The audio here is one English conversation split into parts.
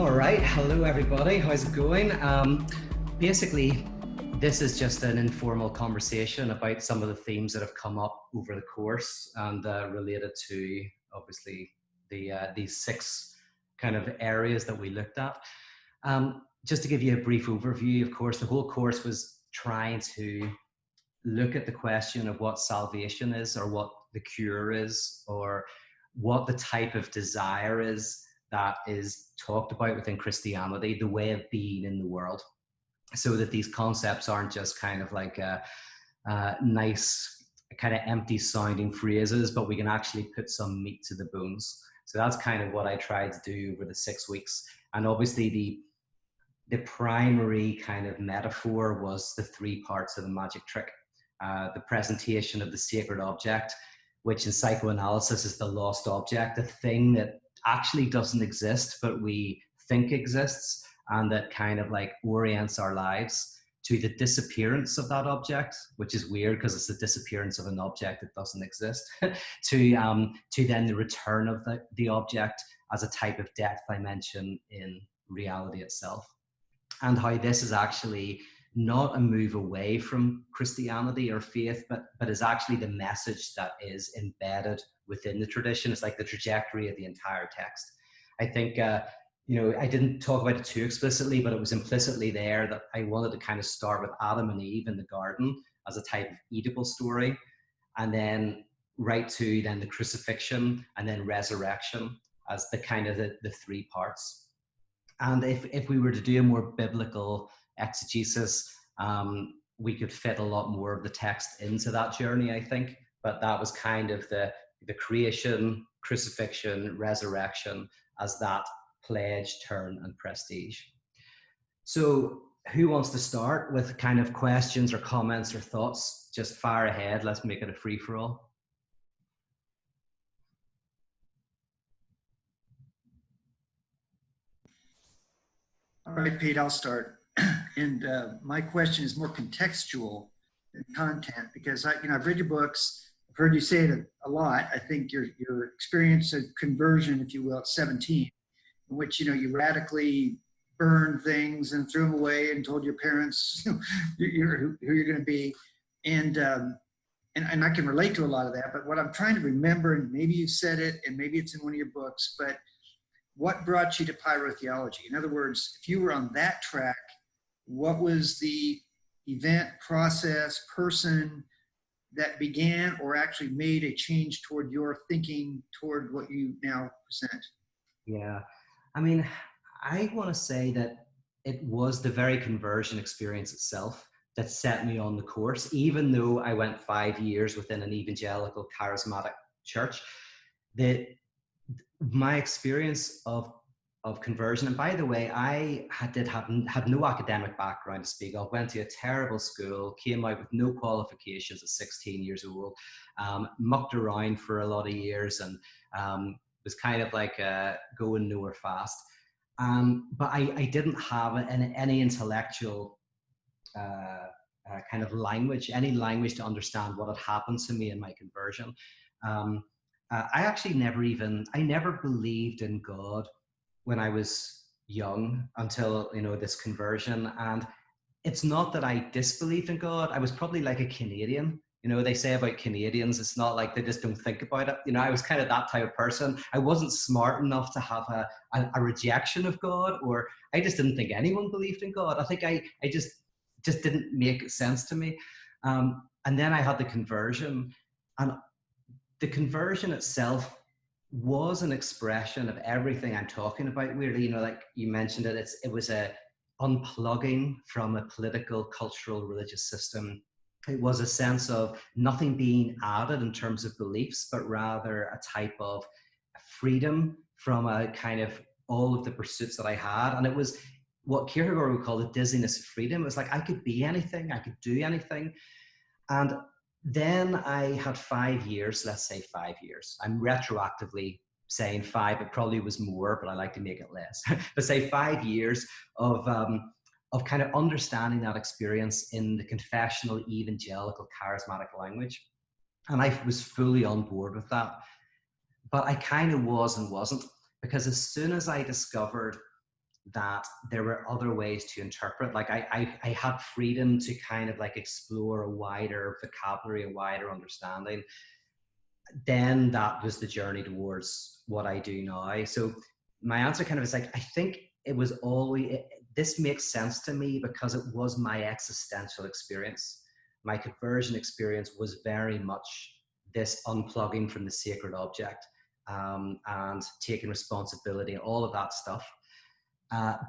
All right, hello everybody. How's it going? Basically, this is just an informal conversation about some of the themes that have come up over the course and related to obviously these six kind of areas that we looked at. Just to give you a brief overview, of course, the whole course was trying to look at the question of what salvation is, or what the cure is, or what the type of desire is that is talked about within Christianity, the way of being in the world, so that these concepts aren't just kind of like nice, kind of empty sounding phrases, but we can actually put some meat to the bones. So that's kind of what I tried to do over the 6 weeks. And obviously the primary kind of metaphor was the three parts of the magic trick. The presentation of the sacred object, which in psychoanalysis is the lost object, the thing that actually doesn't exist, but we think exists, and that kind of like orients our lives, to the disappearance of that object, which is weird because it's the disappearance of an object that doesn't exist, to then the return of the object as a type of depth dimension in reality itself. And how this is actually not a move away from Christianity or faith, but is actually the message that is embedded within the tradition. It's like the trajectory of the entire text. I think, I didn't talk about it too explicitly, but it was implicitly there that I wanted to kind of start with Adam and Eve in the garden as a type of Oedipal story, and then right to then the crucifixion and then resurrection as the kind of the three parts. And if we were to do a more biblical exegesis, we could fit a lot more of the text into that journey, I think. But that was kind of the creation, crucifixion, resurrection as that pledge, turn, and prestige. So who wants to start with kind of questions or comments or thoughts? Just fire ahead. Let's make it a free-for-all. All right, Pete, I'll start. And my question is more contextual than content, because I've read your books. I've heard you say it a lot. I think your experience of conversion, if you will, at 17, in which you radically burned things and threw them away and told your parents who you're going to be, and I can relate to a lot of that. But what I'm trying to remember, and maybe you said it, and maybe it's in one of your books, but what brought you to pyrotheology? In other words, if you were on that track, what was the event, process, person that began or actually made a change toward your thinking toward what you now present? Yeah, I mean, I want to say that it was the very conversion experience itself that set me on the course, even though I went 5 years within an evangelical charismatic church. My experience of conversion, and by the way, I had no academic background to speak of, went to a terrible school, came out with no qualifications at 16 years old, mucked around for a lot of years, and was kind of like going nowhere fast. But I didn't have any intellectual kind of language, any language to understand what had happened to me in my conversion. I never believed in God when I was young until, this conversion. And it's not that I disbelieved in God. I was probably like a Canadian. They say about Canadians, it's not like they just don't think about it. I was kind of that type of person. I wasn't smart enough to have a rejection of God, or I just didn't think anyone believed in God. I think I just didn't make sense to me. And then I had the conversion, and the conversion itself was an expression of everything I'm talking about, weirdly. Like you mentioned it, it was a unplugging from a political, cultural, religious system. It was a sense of nothing being added in terms of beliefs, but rather a type of freedom from a kind of all of the pursuits that I had. And it was what Kierkegaard would call the dizziness of freedom. It was like I could be anything, I could do anything. And then I had 5 years, let's say 5 years. I'm retroactively saying 5, it probably was more, but I like to make it less. But say 5 years of kind of understanding that experience in the confessional, evangelical, charismatic language. And I was fully on board with that. But I kind of was and wasn't, because as soon as I discovered that there were other ways to interpret. Like I had freedom to kind of like explore a wider vocabulary, a wider understanding. Then that was the journey towards what I do now. So my answer kind of is like, I think it was always, this makes sense to me because it was my existential experience. My conversion experience was very much this unplugging from the sacred object, and taking responsibility and all of that stuff.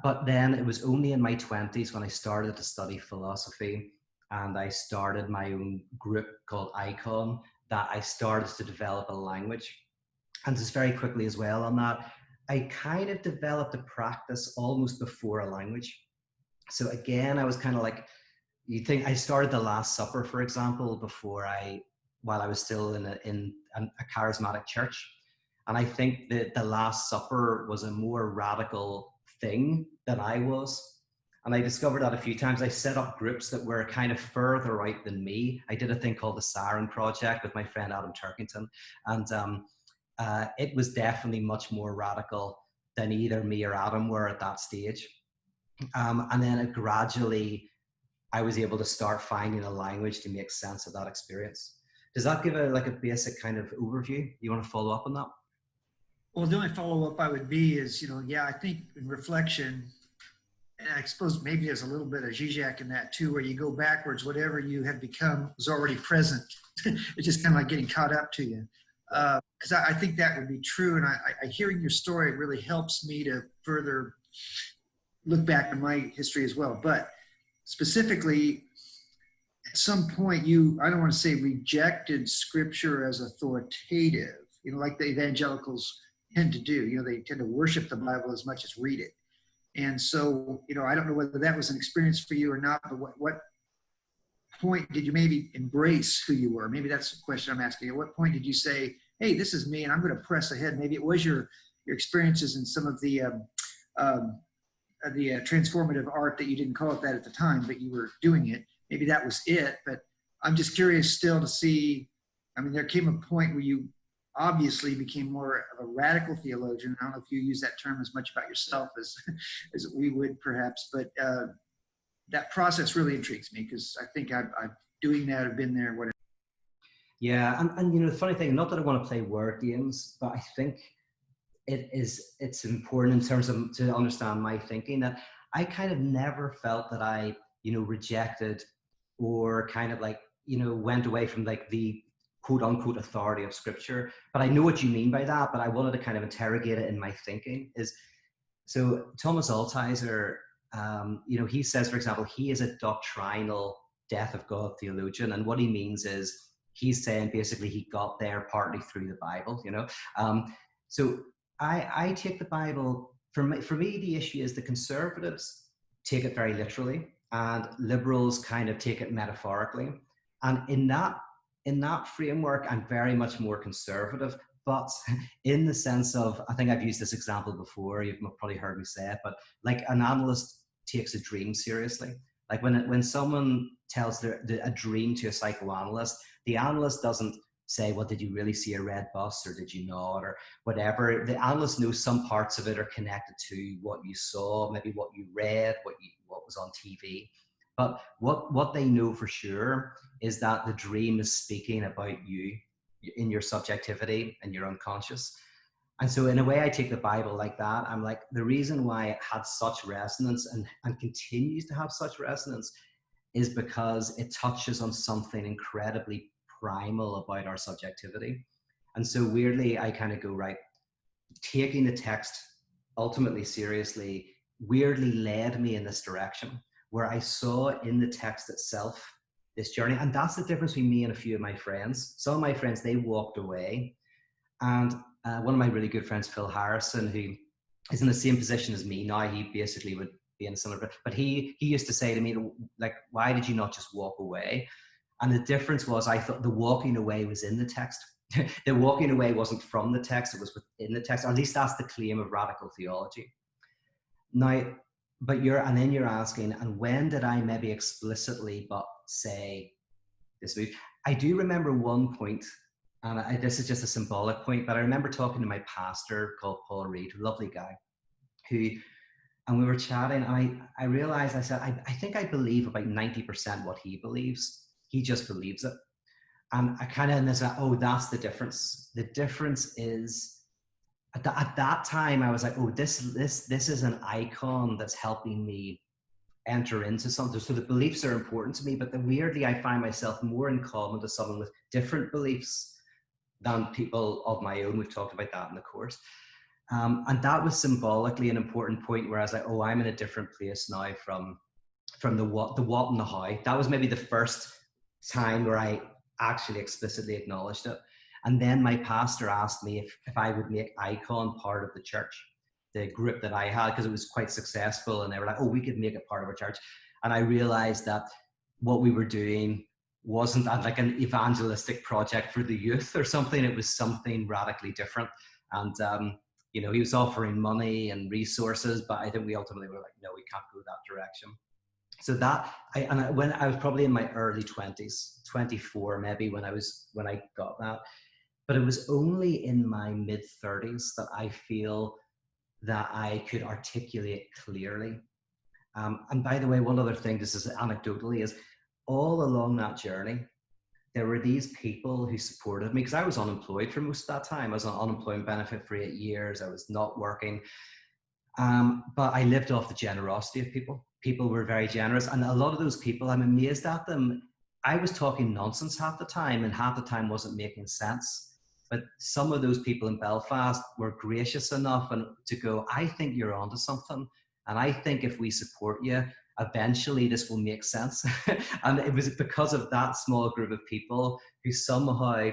But then it was only in my 20s when I started to study philosophy, and I started my own group called Icon, that I started to develop a language. And just very quickly as well on that, I kind of developed a practice almost before a language. So again, I was kind of like, you think I started the Last Supper, for example, while I was still in a charismatic church. And I think that the Last Supper was a more radical thing than I was. And I discovered that a few times. I set up groups that were kind of further out than me. I did a thing called the Siren Project with my friend Adam Turkington. And it was definitely much more radical than either me or Adam were at that stage. And then it gradually, I was able to start finding a language to make sense of that experience. Does that give a basic kind of overview? You want to follow up on that? Well, the only follow-up I would be is, yeah, I think in reflection, and I suppose maybe there's a little bit of Zizek in that too, where you go backwards, whatever you have become was already present. It's just kind of like getting caught up to you. Because I think that would be true. And I hearing your story really helps me to further look back in my history as well. But specifically, at some point I don't want to say rejected scripture as authoritative, like the evangelicals tend to do. They tend to worship the Bible as much as read it. And so, I don't know whether that was an experience for you or not, but what point did you maybe embrace who you were? Maybe that's the question I'm asking. At what point did you say, hey, this is me and I'm going to press ahead? Maybe it was your experiences in some of the transformative art that you didn't call it that at the time, but you were doing it. Maybe that was it, but I'm just curious still to see, there came a point where you obviously became more of a radical theologian. I don't know if you use that term as much about yourself as we would perhaps, but that process really intrigues me because I think I'm doing that, I've been there, whatever. Yeah, and the funny thing, not that I want to play word games, but I think it's important in terms of to understand my thinking that I kind of never felt that I, rejected or kind of went away from the quote unquote authority of scripture. But I know what you mean by that, but I wanted to kind of interrogate it in my thinking so Thomas Altizer, he says, for example, he is a doctrinal death of God theologian. And what he means is he's saying basically he got there partly through the Bible, So I take the Bible, for me, the issue is the conservatives take it very literally and liberals kind of take it metaphorically. And in that framework, I'm very much more conservative, but in the sense of, I think I've used this example before, you've probably heard me say it, but like an analyst takes a dream seriously. Like when someone tells a dream to a psychoanalyst, the analyst doesn't say, well, did you really see a red bus or did you not or whatever. The analyst knows some parts of it are connected to what you saw, maybe what you read, what was on TV. But what they know for sure is that the dream is speaking about you in your subjectivity and your unconscious. And so in a way, I take the Bible like that. I'm like, the reason why it had such resonance and continues to have such resonance is because it touches on something incredibly primal about our subjectivity. And so weirdly, I kind of go, right, taking the text ultimately seriously weirdly led me in this direction where I saw in the text itself this journey. And that's the difference between me and a few of my friends. Some of my friends, they walked away. And one of my really good friends, Phil Harrison, who is in the same position as me now, he basically would be in a similar, but he used to say to me, like, why did you not just walk away? And the difference was, I thought the walking away was in the text. The walking away wasn't from the text, it was within the text, or at least that's the claim of radical theology. Now, then you're asking, and when did I maybe explicitly but say this week? I do remember one point, and this is just a symbolic point, but I remember talking to my pastor called Paul Reed, a lovely guy, who and we were chatting, and I realized, I said, I think I believe about 90% what he believes. He just believes it. And I kind of, and there's that, oh, that's the difference. The difference is, at that time, I was like, oh, this is an icon that's helping me enter into something. So the beliefs are important to me, but then weirdly, I find myself more in common to someone with different beliefs than people of my own. We've talked about that in the course. And that was symbolically an important point where I was like, oh, I'm in a different place now from the what and the how. That was maybe the first time where I actually explicitly acknowledged it. And then my pastor asked me if I would make Icon part of the church, the group that I had, because it was quite successful. And they were like, oh, we could make it part of our church. And I realized that what we were doing wasn't like an evangelistic project for the youth or something. It was something radically different. And, you know, he was offering money and resources, but I think we ultimately were like, no, we can't go that direction. So that, when I was probably in my early 20s, 24 maybe, when I got that. But it was only in my mid 30s that I feel that I could articulate clearly. And by the way, one other thing, this is anecdotally, is all along that journey, there were these people who supported me, because I was unemployed for most of that time. I was on unemployment benefit for 8 years. I was not working. But I lived off the generosity of people. People were very generous. And a lot of those people, I'm amazed at them. I was talking nonsense half the time, and half the time wasn't making sense. But some of those people in Belfast were gracious enough to go, I think you're onto something. And I think if we support you, eventually this will make sense. And it was because of that small group of people who somehow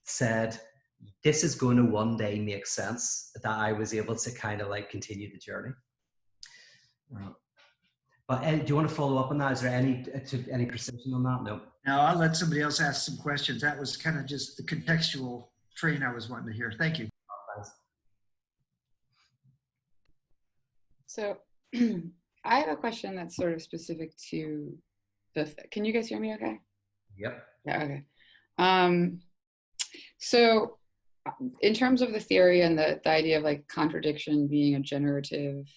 said, this is going to one day make sense, that I was able to kind of like continue the journey. But do you want to follow up on that? Is there any precision on that? No. No, I'll let somebody else ask some questions. That was kind of just the contextual train I was wanting to hear. Thank you. So I have a question that's sort of specific to can you guys hear me okay? Yep. Yeah, okay. So in terms of the theory and the idea of like contradiction being a generative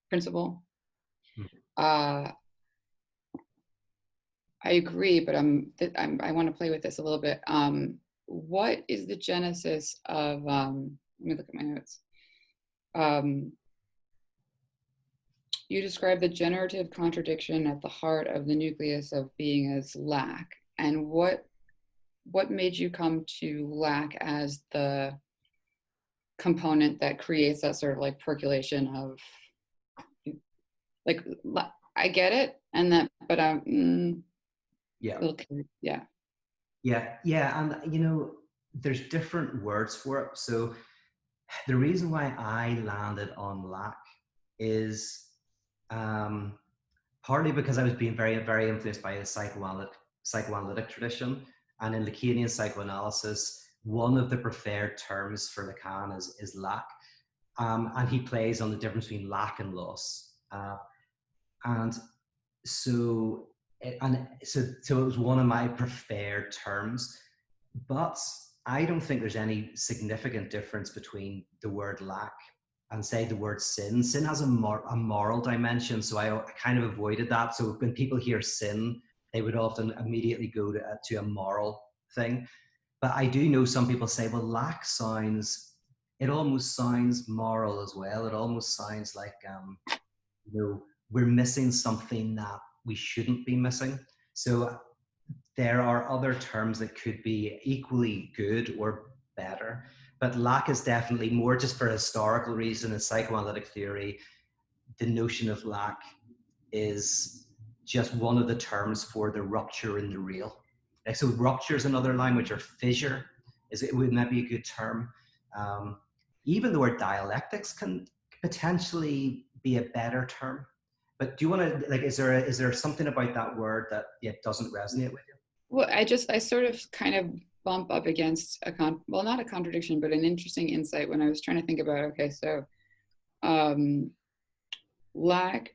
principle, I agree, but I want to play with this a little bit. What is the genesis of, let me look at my notes. You describe the generative contradiction at the heart of the nucleus of being as lack. And what made you come to lack as the component that creates that sort of like percolation of, like, I get it, and that, but yeah, and you know, there's different words for it. So the reason why I landed on lack is partly because I was being very, very influenced by the psychoanalytic tradition, and in Lacanian psychoanalysis, one of the preferred terms for Lacan is lack, and he plays on the difference between lack and loss, and so it was one of my preferred terms, but I don't think there's any significant difference between the word lack and say the word sin. Sin has a moral dimension, so I kind of avoided that. So when people hear sin, they would often immediately go to a moral thing. But I do know some people say, well, lack it almost sounds moral as well. It almost sounds like, you know, we're missing something that we shouldn't be missing. So there are other terms that could be equally good or better, but lack is definitely more, just for historical reason. In psychoanalytic theory, the notion of lack is just one of the terms for the rupture in the real. Like, so rupture is another language, or fissure wouldn't that be a good term? Even the word dialectics can potentially be a better term. But do you want to, like, is there something about that word that doesn't resonate with you? Well, I sort of kind of bump up against well, not a contradiction, but an interesting insight when I was trying to think about, okay, so lack,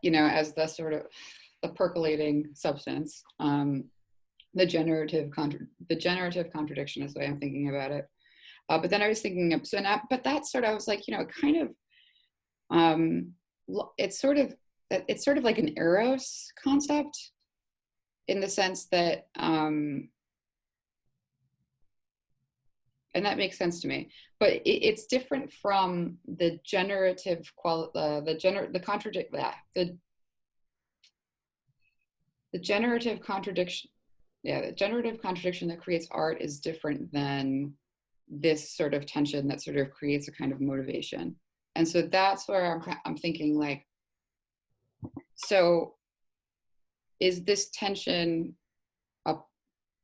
you know, as the sort of the percolating substance, the generative contradiction is the way I'm thinking about it. But then I was thinking of, but that sort of, I was like, you know, it kind of It's sort of like an eros concept in the sense that, and that makes sense to me, but it's different from the generative the generative contradiction. Yeah, the generative contradiction that creates art is different than this sort of tension that sort of creates a kind of motivation. And so that's where I'm thinking, like, so is this tension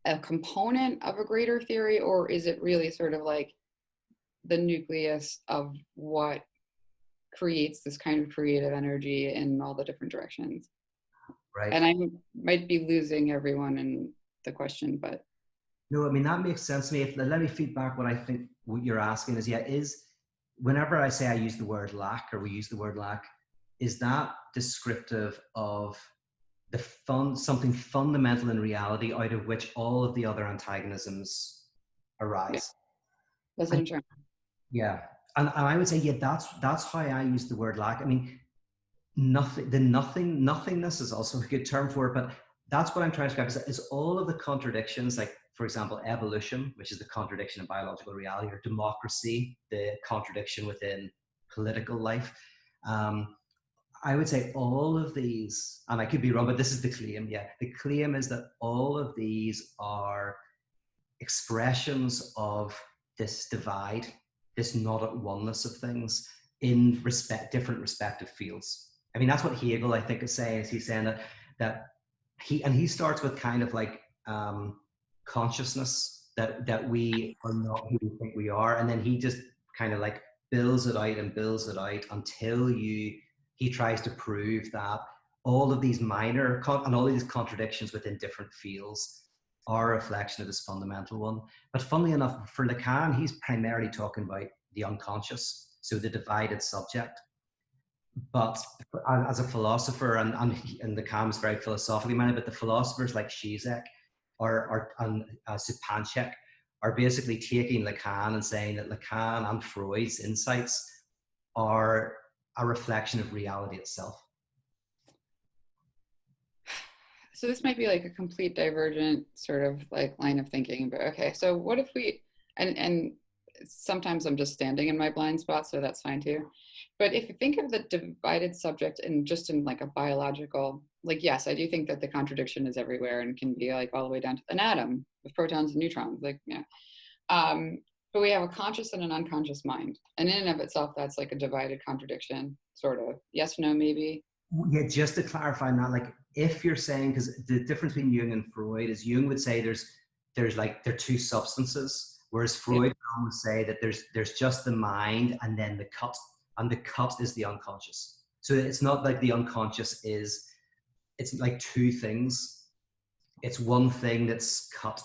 a component of a greater theory, or is it really sort of like the nucleus of what creates this kind of creative energy in all the different directions? Right. And I might be losing everyone in the question, but no, I mean, that makes sense to me. Let me feed back what I think what you're asking is, whenever I say I use the word lack, or we use the word lack, is that descriptive of something fundamental in reality out of which all of the other antagonisms arise? that's what I'm trying. Yeah. And I would say, yeah, that's how I use the word lack. I mean, nothingness is also a good term for it, but that's what I'm trying to describe is all of the contradictions, like, for example, evolution, which is the contradiction in biological reality, or democracy, the contradiction within political life. I would say all of these, and I could be wrong, but this is the claim. Yeah, the claim is that all of these are expressions of this divide, this not at oneness of things in different respective fields. I mean, that's what Hegel, I think, is saying. Is he's saying that he starts with kind of like consciousness, that we are not who we think we are, and then he just kind of like builds it out until he tries to prove that all of these minor and all of these contradictions within different fields are a reflection of this fundamental one. But funnily enough, for Lacan, he's primarily talking about the unconscious, so the divided subject. But as a philosopher, and Lacan was very philosophically minded, but the philosophers like Zizek and Supanchek are basically taking Lacan and saying that Lacan and Freud's insights are a reflection of reality itself. So this might be like a complete divergent sort of like line of thinking, but okay. So what if we, and sometimes I'm just standing in my blind spot, so that's fine too. But if you think of the divided subject and just in like a biological, like, yes, I do think that the contradiction is everywhere and can be like all the way down to an atom with protons and neutrons, like, yeah. But we have a conscious and an unconscious mind. And in and of itself, that's like a divided contradiction, sort of. Yes, no, maybe. Yeah, just to clarify that, like, if you're saying, because the difference between Jung and Freud is Jung would say there's like, they're two substances, whereas Freud would say that there's just the mind and then the cut, and the cut is the unconscious. So it's not like the unconscious it's like two things. It's one thing that's cut.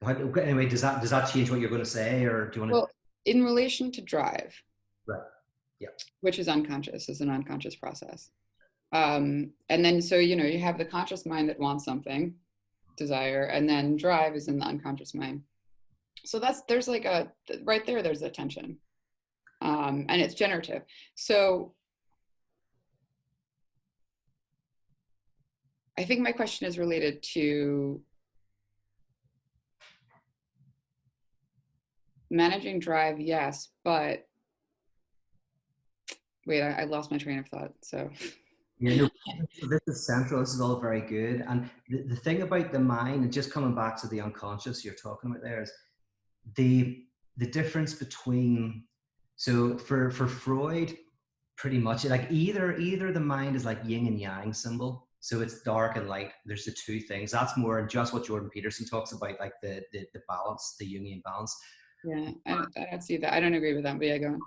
Anyway, does that change what you're going to say, or do you want to? Well, in relation to drive, right, yeah, which is unconscious, is an unconscious process. And then, so, you know, you have the conscious mind that wants something, desire, and then drive is in the unconscious mind. So there's like right there, there's a tension. And it's generative. So I think my question is related to managing drive, yes, but wait, I lost my train of thought, so. Yeah, no, so this is central. This is all very good. And the thing about the mind, and just coming back to the unconscious you're talking about there, is the difference between, so for Freud, pretty much like either the mind is like yin and yang symbol. So it's dark and light. There's the two things. That's more just what Jordan Peterson talks about, like the balance, the Jungian balance. Yeah, I don't see that. I don't agree with that, but yeah, go on.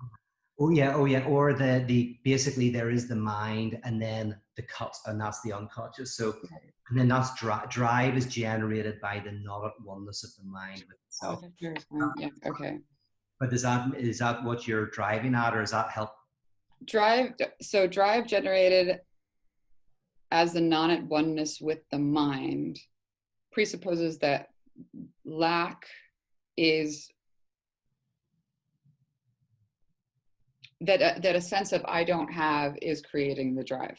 Oh yeah. Or the basically there is the mind and then the cut, and that's the unconscious. So, and then that's drive is generated by the not at oneness of the mind with itself. Yeah, okay. But is that what you're driving at, or does that help? Drive generated as the non at oneness with the mind presupposes that lack is that a sense of I don't have is creating the drive,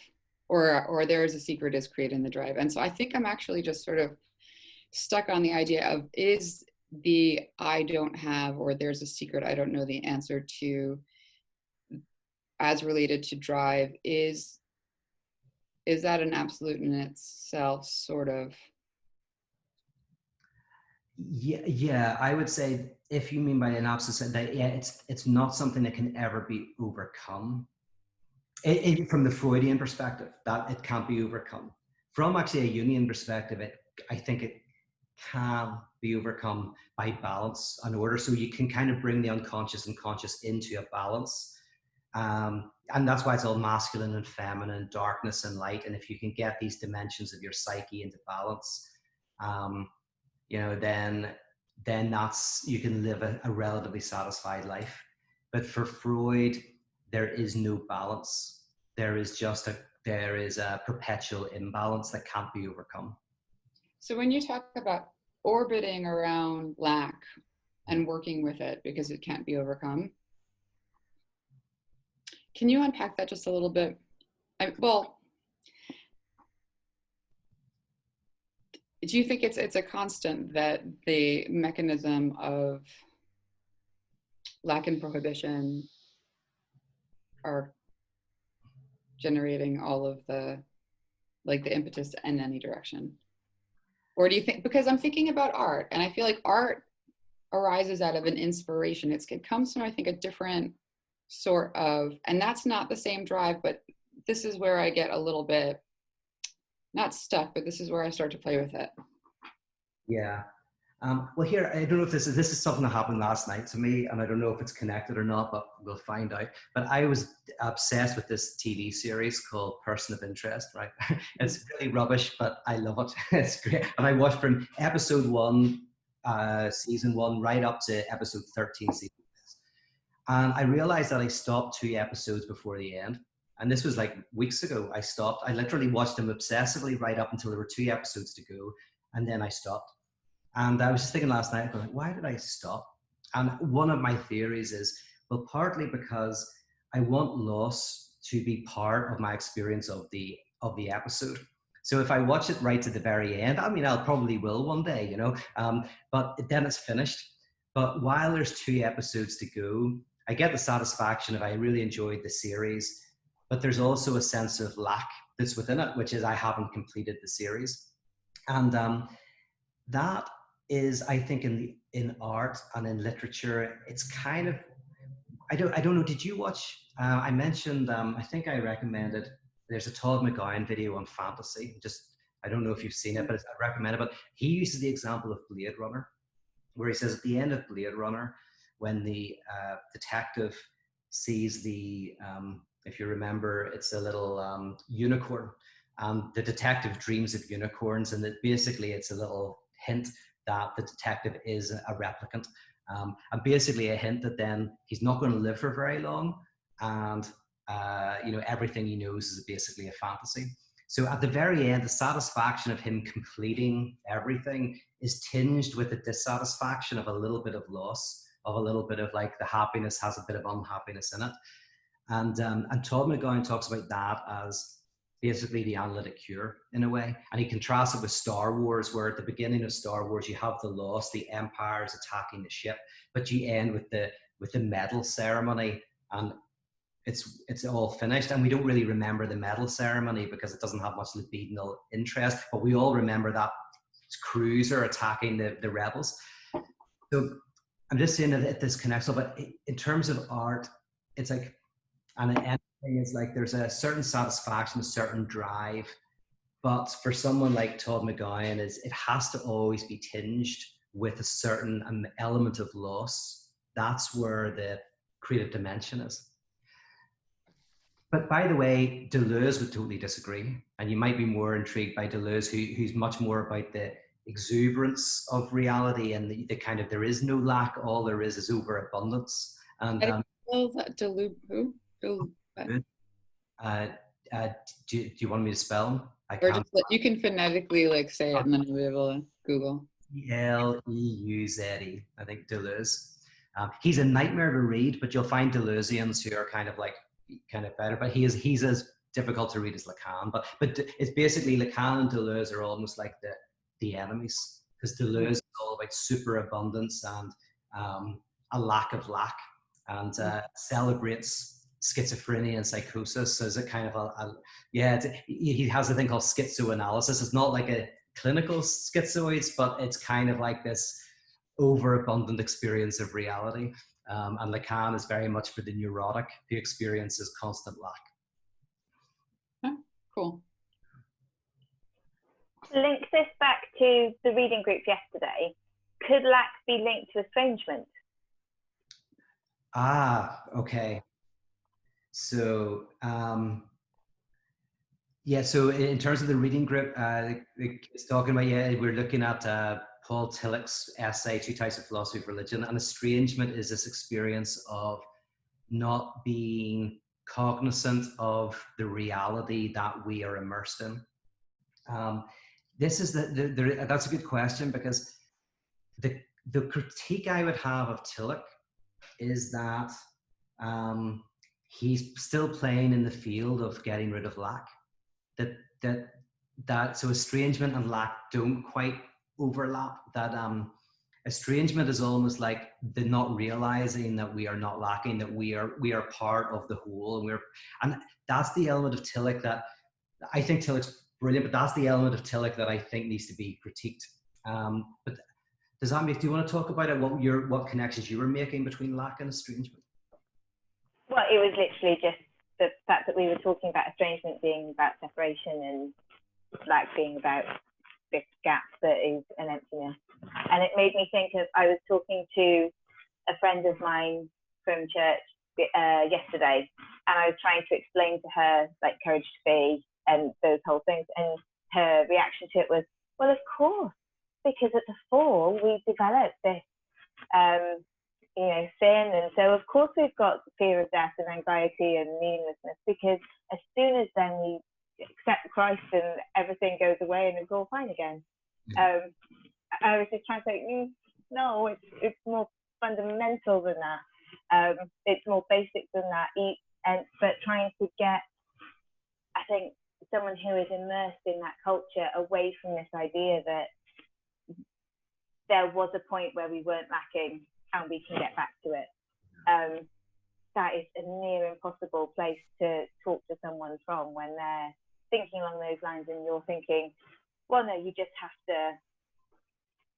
or there is a secret is creating the drive. And so I think I'm actually just sort of stuck on the idea of, is the I don't have, or there's a secret I don't know the answer to, as related to drive, is that an absolute in itself, sort of? Yeah, I would say, if you mean by an absolute, that yeah, it's not something that can ever be overcome. From the Freudian perspective, that it can't be overcome. From actually a Jungian perspective, I think it can be overcome by balance and order. So you can kind of bring the unconscious and conscious into a balance. And that's why it's all masculine and feminine, darkness and light. And if you can get these dimensions of your psyche into balance, then that's, you can live a relatively satisfied life. But for Freud, there is no balance. There is a perpetual imbalance that can't be overcome. So when you talk about orbiting around lack and working with it because it can't be overcome, can you unpack that just a little bit? Do you think it's a constant that the mechanism of lack and prohibition are generating all of the impetus in any direction? Or do you think, because I'm thinking about art, and I feel like art arises out of an inspiration. It comes from, I think, a different sort of, and that's not the same drive, but this is where I get a little bit, not stuck, but this is where I start to play with it. Yeah. Well, here, I don't know if this is something that happened last night to me, and I don't know if it's connected or not, but we'll find out. But I was obsessed with this TV series called Person of Interest, right? It's really rubbish, but I love it. It's great. And I watched from episode 1, season 1, right up to episode 13, season 6. And I realized that I stopped 2 episodes before the end. And this was like weeks ago. I stopped. I literally watched them obsessively right up until there were 2 episodes to go. And then I stopped. And I was just thinking last night, going, why did I stop? And one of my theories is, well, partly because I want loss to be part of my experience of the episode. So if I watch it right to the very end, I mean, I'll probably will one day, but then it's finished. But while there's 2 episodes to go, I get the satisfaction of I really enjoyed the series, but there's also a sense of lack that's within it, which is I haven't completed the series. And that is, I think, in art and in literature, it's kind of, I don't know, did you watch, I mentioned, I think I recommended, there's a Todd McGowan video on fantasy, I don't know if you've seen it, but I recommend it, but he uses the example of Blade Runner, where he says at the end of Blade Runner, when the detective sees if you remember, it's a little unicorn, the detective dreams of unicorns, and that basically it's a little hint that the detective is a replicant, and basically a hint that then he's not going to live for very long, and everything he knows is basically a fantasy. So at the very end, the satisfaction of him completing everything is tinged with the dissatisfaction of a little bit of loss, of a little bit of like the happiness has a bit of unhappiness in it. And Todd McGowan talks about that as basically the analytic cure in a way. And he contrasts it with Star Wars, where at the beginning of Star Wars, you have the loss, the Empire is attacking the ship, but you end with the medal ceremony, and it's all finished. And we don't really remember the medal ceremony because it doesn't have much libidinal interest, but we all remember that cruiser attacking the rebels. So I'm just saying that this connects, but in terms of art, it's like, and anything is like, there's a certain satisfaction, a certain drive, but for someone like Todd McGowan, it has to always be tinged with a certain element of loss. That's where the creative dimension is. But by the way, Deleuze would totally disagree, and you might be more intrigued by Deleuze, who's much more about the exuberance of reality and the kind of, there is no lack, all there is overabundance. And Deleuze, who? do you want me to spell them? Or just you can phonetically say it, and then we'll be able to Google. Leuse, I think, Deleuze. He's a nightmare to read, but you'll find Deleuzians who are kind of better. But he's as difficult to read as Lacan. But it's basically Lacan and Deleuze are almost like the enemies, because Deleuze is all about superabundance and a lack of lack, and celebrates schizophrenia and psychosis as a kind of he has a thing called schizoanalysis. It's not like a clinical schizoids, but it's kind of like this overabundant experience of reality. And Lacan is very much for the neurotic who experiences constant lack. Oh, cool. Link this back to the reading group yesterday. Could lack be linked to estrangement? Okay. So, so in terms of the reading group, it's talking about, we're looking at Paul Tillich's essay, Two Types of Philosophy of Religion, and estrangement is this experience of not being cognizant of the reality that we are immersed in. This is that's a good question, because the critique I would have of Tillich is that he's still playing in the field of getting rid of lack. So estrangement and lack don't quite overlap. That estrangement is almost like the not realizing that we are not lacking, that we are part of the whole, and that's the element of Tillich that I think Tillich's brilliant, but that's the element of Tillich that I think needs to be critiqued. But does that make? Do you want to talk about it? What connections you were making between lack and estrangement? Well, it was literally just the fact that we were talking about estrangement being about separation and lack being about this gap that is an emptiness. And it made me think of, I was talking to a friend of mine from church yesterday, and I was trying to explain to her like courage to be and those whole things, and her reaction to it was, well, of course, because at the fall we developed this sin, and so of course we've got fear of death and anxiety and meaninglessness, because as soon as then we accept Christ and everything goes away and it's all fine again. I was just trying to say, no, it's more fundamental than that. It's more basic than that. But trying to get, I think, someone who is immersed in that culture away from this idea that there was a point where we weren't lacking and we can get back to it. That is a near impossible place to talk to someone from when they're thinking along those lines and you're thinking, well, no, you just have to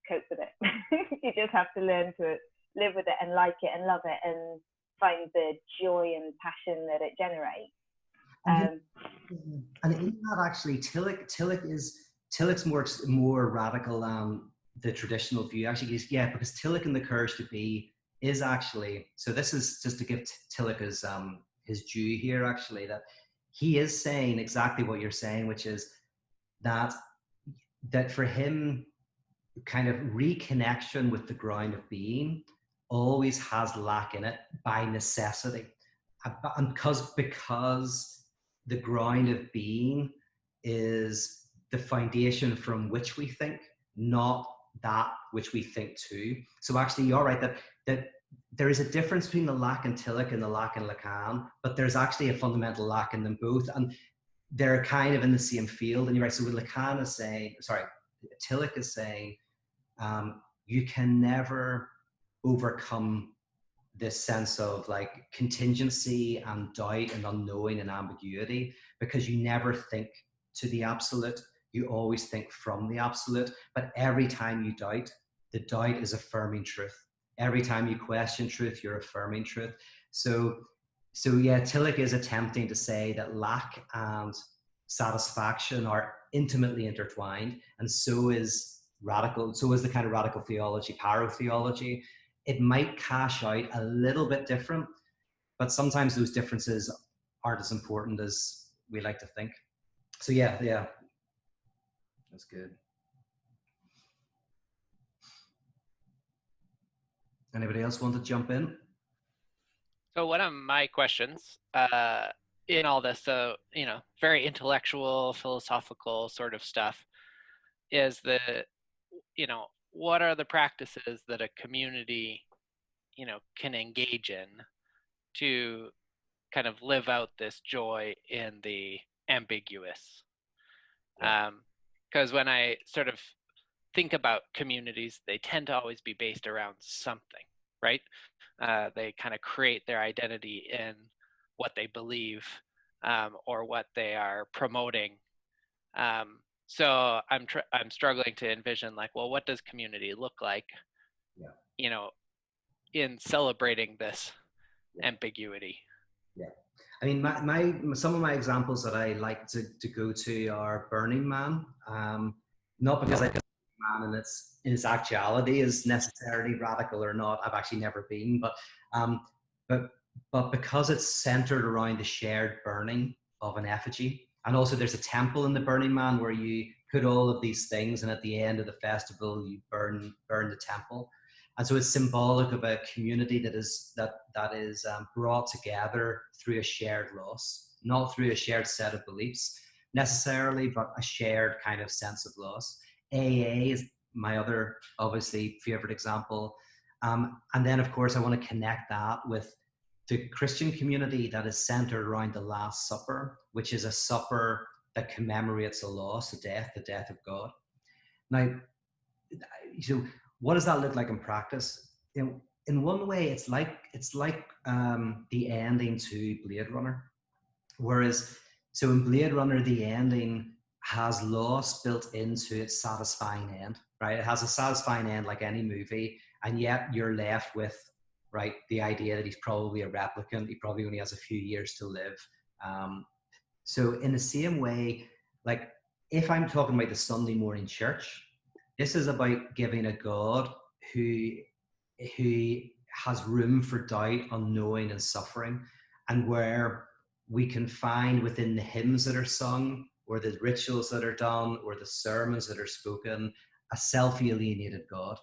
cope with it. You just have to learn to live with it and like it and love it and find the joy and passion that it generates. And in that, actually, Tillich's more radical than the traditional view. Actually, because Tillich in the Courage to Be is actually, so this is just to give Tillich his due here, actually, that he is saying exactly what you're saying, which is that for him, kind of reconnection with the ground of being always has lack in it by necessity, and because the ground of being is the foundation from which we think, not that which we think to. So actually, you're right that there is a difference between the lack in Tillich and the lack in Lacan, but there's actually a fundamental lack in them both, and they're kind of in the same field. And you're right. So what Lacan is saying, Tillich is saying, you can never overcome this sense of like contingency and doubt and unknowing and ambiguity, because you never think to the absolute. You always think from the absolute. But every time you doubt, the doubt is affirming truth. Every time you question truth, you're affirming truth. So Tillich is attempting to say that lack and satisfaction are intimately intertwined, and so is the kind of radical theology, pyro theology. It might cash out a little bit different, but sometimes those differences aren't as important as we like to think. So yeah, that's good. Anybody else want to jump in? So one of my questions in all this, very intellectual, philosophical sort of stuff, is what are the practices that a community can engage in to kind of live out this joy in the ambiguous. Because when I sort of think about communities, they tend to always be based around something, right? They kind of create their identity in what they believe or what they are promoting. So I'm struggling to envision, like, well, what does community look like? Yeah. In celebrating this ambiguity. Yeah. I mean, some of my examples that I like to go to are Burning Man. Not because I think Man in its actuality is necessarily radical or not. I've actually never been, but because it's centered around the shared burning of an effigy, and also there's a temple in the Burning Man where you put all of these things, and at the end of the festival you burn the temple. And so it's symbolic of a community that is brought together through a shared loss, not through a shared set of beliefs necessarily, but a shared kind of sense of loss. AA is my other obviously favorite example. And then of course I want to connect that with the Christian community that is centered around the Last Supper, which is a supper that commemorates a loss, the death of God. Now, so what does that look like in practice? In one way, it's like the ending to Blade Runner. Whereas, so in Blade Runner, the ending has loss built into its satisfying end, right? It has a satisfying end like any movie, and yet you're left with, right, the idea that he's probably a replicant. He probably only has a few years to live. So in the same way, like if I'm talking about the Sunday morning church, this is about giving a God who has room for doubt, unknowing, and suffering, and where we can find within the hymns that are sung, or the rituals that are done, or the sermons that are spoken, a self-alienated God,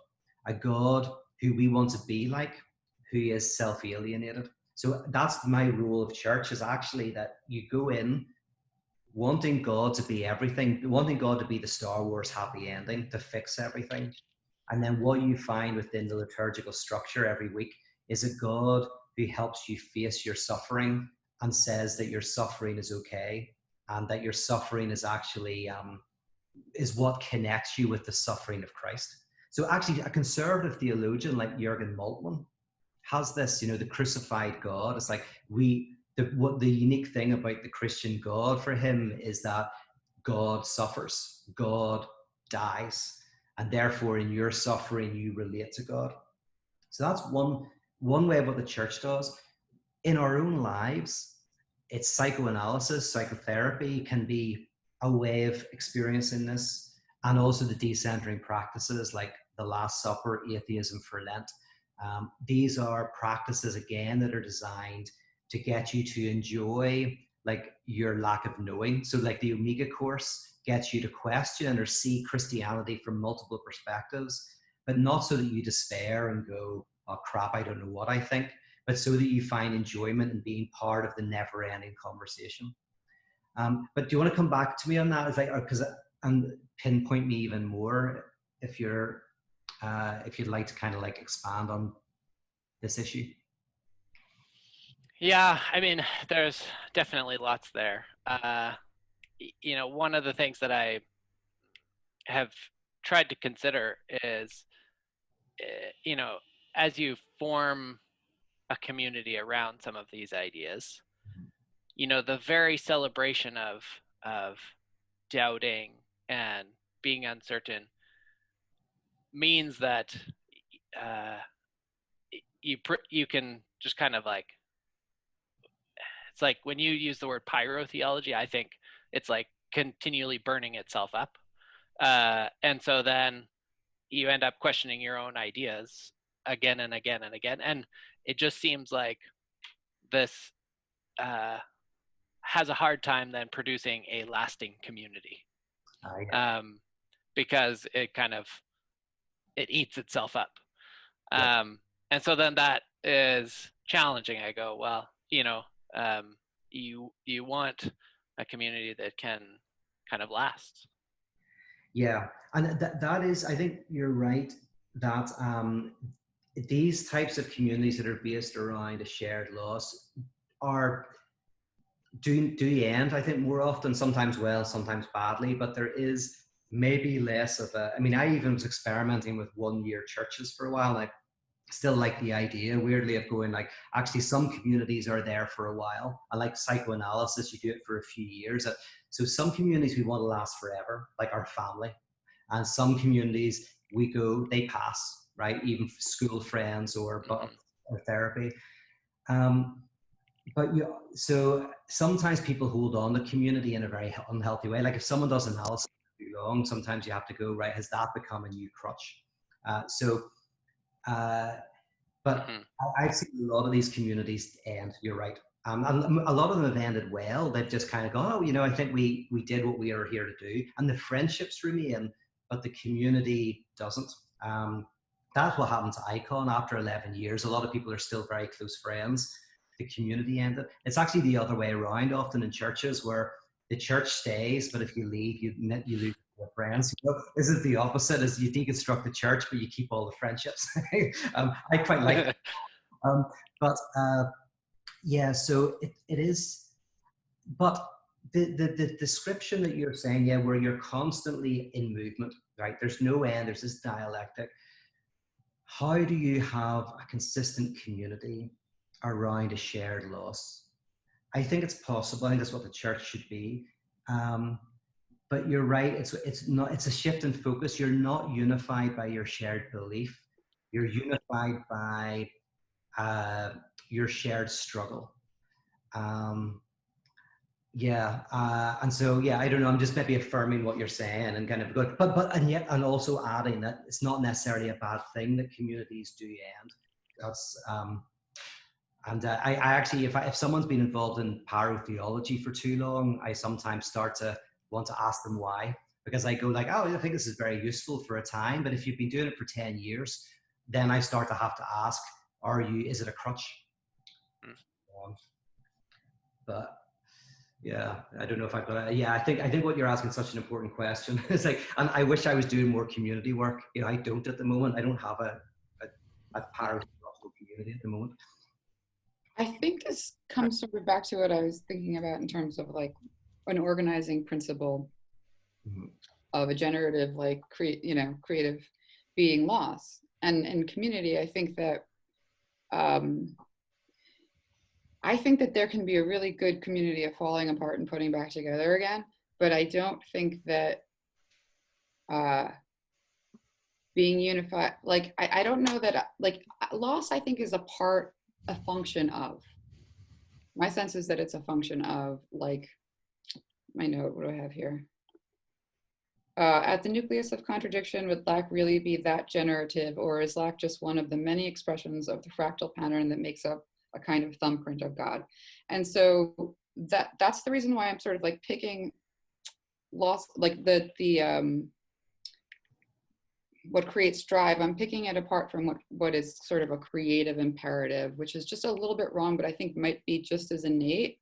a God who we want to be like, who is self-alienated. So that's my rule of church, is actually that you go in wanting God to be everything, wanting God to be the Star Wars happy ending, to fix everything. And then what you find within the liturgical structure every week is a God who helps you face your suffering and says that your suffering is okay, and that your suffering is actually is what connects you with the suffering of Christ. So actually a conservative theologian like Jürgen Moltmann has this, the crucified God. It's like what the unique thing about the Christian God for him is that God suffers, God dies, and therefore in your suffering you relate to God. So that's one way of what the church does. In our own lives, it's psychoanalysis, psychotherapy can be a way of experiencing this, and also the decentering practices like the Last Supper, atheism for Lent. These are practices, again, that are designed to get you to enjoy like your lack of knowing. So like the Omega course gets you to question or see Christianity from multiple perspectives, but not so that you despair and go, oh crap, I don't know what I think, but so that you find enjoyment in being part of the never-ending conversation. But do you want to come back to me on that? And pinpoint me even more if you'd like to kind of like expand on this issue. Yeah, I mean, there's definitely lots there. One of the things that I have tried to consider is, as you form a community around some of these ideas, the very celebration of doubting and being uncertain means that you can just kind of like, it's like when you use the word pyro theology, I think it's like continually burning itself up. And so then you end up questioning your own ideas again and again and again. And it just seems like this has a hard time then producing a lasting community. Because it eats itself up. And so then that is challenging. I go, well, you want a community that can kind of last. Yeah, and that is, I think you're right, that these types of communities that are based around a shared loss are do end, I think, more often, sometimes well, sometimes badly, but there is maybe less of a, I mean, I even was experimenting with 1-year churches for a while. I still like the idea, weirdly, of going like, actually some communities are there for a while. I like psychoanalysis, you do it for a few years. So some communities we want to last forever, like our family. And some communities we go, they pass, right? Even school friends or therapy. So sometimes people hold on to community in a very unhealthy way. Like if someone does analysis for too long, sometimes you have to go, right, has that become a new crutch? But I've seen a lot of these communities end, you're right. And a lot of them have ended well. They've just kind of gone, oh, you know, I think we did what we are here to do. And the friendships remain, but the community doesn't. That's what happened to Icon after 11 years. A lot of people are still very close friends. The community ended. It's actually the other way around often in churches, where the church stays, but if you leave, you lose your friends. You know, this is the opposite, is you deconstruct the church, but you keep all the friendships. I quite like that. But yeah, so it is, but the description that you're saying, yeah, where you're constantly in movement, right? There's no end, there's this dialectic. How do you have a consistent community around a shared loss? I think it's possible. I think that's what the church should be. But you're right. It's not. It's a shift in focus. You're not unified by your shared belief. You're unified by your shared struggle. And so I don't know. I'm just maybe affirming what you're saying and kind of good, and also adding that it's not necessarily a bad thing that communities do end. That's I actually, if someone's been involved in pyro theology for too long, I sometimes start to want to ask them why, because I go like, oh, I think this is very useful for a time, but if you've been doing it for 10 years, then I start to have to ask, is it a crutch? But yeah, I don't know if I've got it. Yeah, I think what you're asking is such an important question. It's like, and I wish I was doing more community work. You know, I don't at the moment. I don't have a pyro community at the moment. I think this comes sort of back to what I was thinking about in terms of like an organizing principle of a generative, like creative being loss. And in community, I think that there can be a really good community of falling apart and putting back together again. But I don't think that being unified, like I don't know that like loss, I think is a function of. My sense is that it's a function of, like, my note, what do I have here? At the nucleus of contradiction, would lack really be that generative, or is lack just one of the many expressions of the fractal pattern that makes up a kind of thumbprint of God? And so that's the reason why I'm sort of like picking loss, like what creates drive. I'm picking it apart from what is sort of a creative imperative, which is just a little bit wrong, but I think might be just as innate.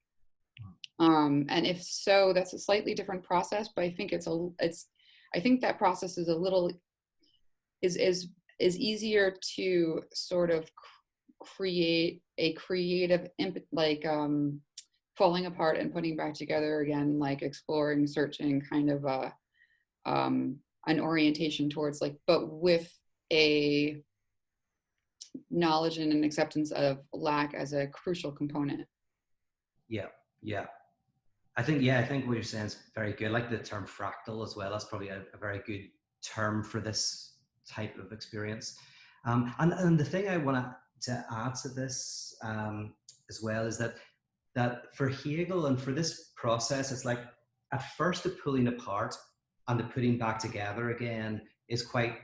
And if so, that's a slightly different process, but I think I think that process is is easier to sort of create a creative, like falling apart and putting back together again, like exploring, searching, kind of an orientation towards, like, but with a knowledge and an acceptance of lack as a crucial component. Yeah. I think what you're saying is very good. I like the term fractal as well. That's probably a very good term for this type of experience. And the thing I want to add to this as well is that for Hegel and for this process, it's like at first the pulling apart and the putting back together again is quite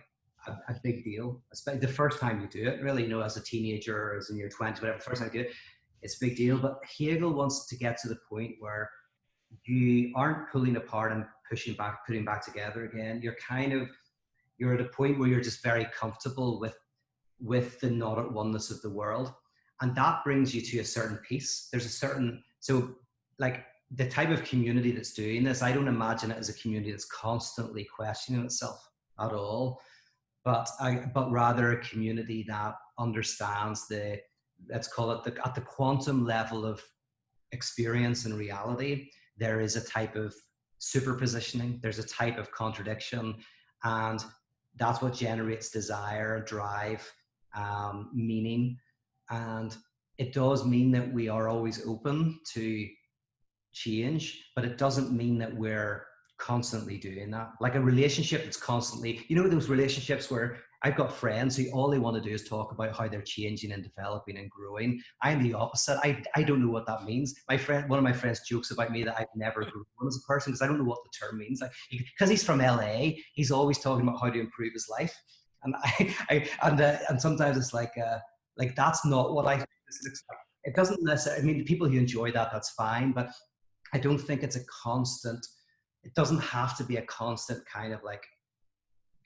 a big deal. Especially the first time you do it, really, you know, as a teenager or as in your 20s, whatever, the first time you do it, it's a big deal. But Hegel wants to get to the point where you aren't pulling apart and putting back together again. You're at a point where you're just very comfortable with the not at oneness of the world. And that brings you to a certain peace. So like the type of community that's doing this, I don't imagine it as a community that's constantly questioning itself at all. but rather a community that understands let's call it at the quantum level of experience and reality. There is a type of superpositioning, there's a type of contradiction, and that's what generates desire, drive, meaning. And it does mean that we are always open to change, but it doesn't mean that we're constantly doing that. Like a relationship that's constantly, those relationships where I've got friends who all they want to do is talk about how they're changing and developing and growing. I'm the opposite. I don't know what that means. One of my friends jokes about me that I've never grown as a person because I don't know what the term means. Like, because he's from LA, he's always talking about how to improve his life. And and sometimes it's like that's not what I think this looks like. It doesn't necessarily, I mean, the people who enjoy that, that's fine, but I don't think it's a constant, it doesn't have to be a constant kind of like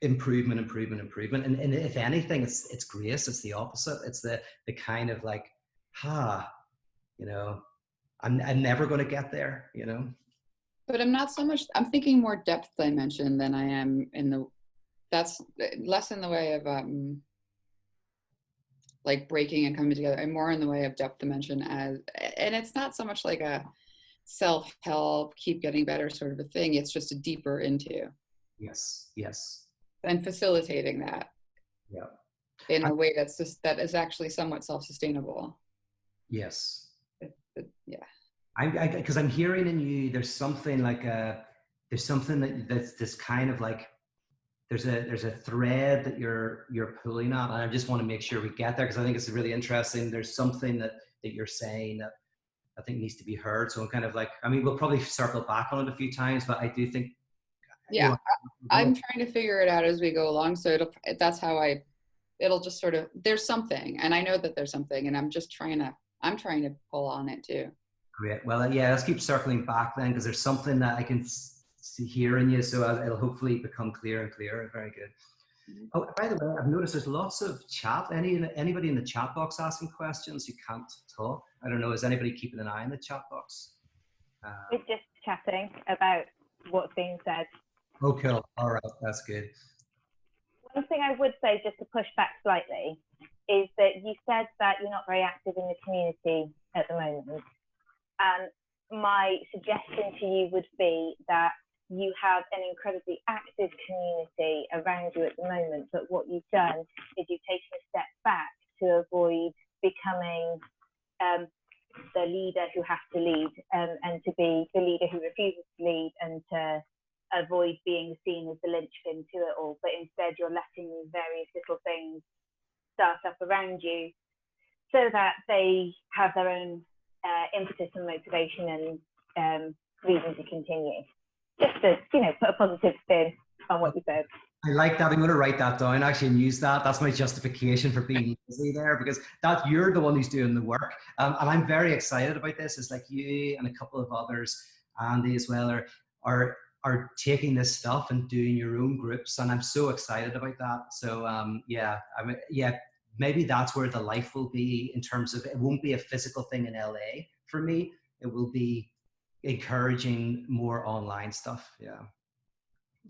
improvement. And if anything, it's grace, it's the opposite. It's the kind of like, I'm never going to get there, But I'm not so much, I'm thinking more depth dimension than I am that's less in the way of like breaking and coming together, and more in the way of depth dimension and it's not so much like a self-help, keep getting better sort of a thing. It's just a deeper into. Yes. And facilitating that. Yeah. In a way that is actually somewhat self-sustainable. Yes. Yeah. Because I'm hearing in you, there's something like that's this kind of like, there's a thread that you're pulling at, and I just want to make sure we get there because I think it's really interesting. There's something that you're saying that I think needs to be heard. So I'm kind of like, I mean, we'll probably circle back on it a few times, but I do think. Yeah, I'm trying to figure it out as we go along. So it'll just sort of, there's something, and I know that there's something, and I'm trying to pull on it too. Great. Well, yeah, let's keep circling back then, because there's something that I can see here in you, so it'll hopefully become clearer and clearer. Very good. Oh, by the way, I've noticed there's lots of chat. Anybody in the chat box asking questions? You can't talk. I don't know. Is anybody keeping an eye on the chat box? We're just chatting about what's being said. Oh, cool. All right, that's good. One thing I would say, just to push back slightly, is that you said that you're not very active in the community at the moment. And my suggestion to you would be that you have an incredibly active community around you at the moment, but what you've done is you've taken a step back to avoid becoming the leader who has to lead, and to be the leader who refuses to lead, and to avoid being seen as the linchpin to it all, but instead you're letting various little things start up around you so that they have their own impetus and motivation and reason to continue. Just to, put a positive spin on what you said. I like that. I'm going to write that down actually and use that. That's my justification for being busy there, because you're the one who's doing the work. And I'm very excited about this. It's like you and a couple of others, Andy as well, are taking this stuff and doing your own groups. And I'm so excited about that. So maybe that's where the life will be, in terms of, it won't be a physical thing in LA for me. It will be encouraging more online stuff. Yeah.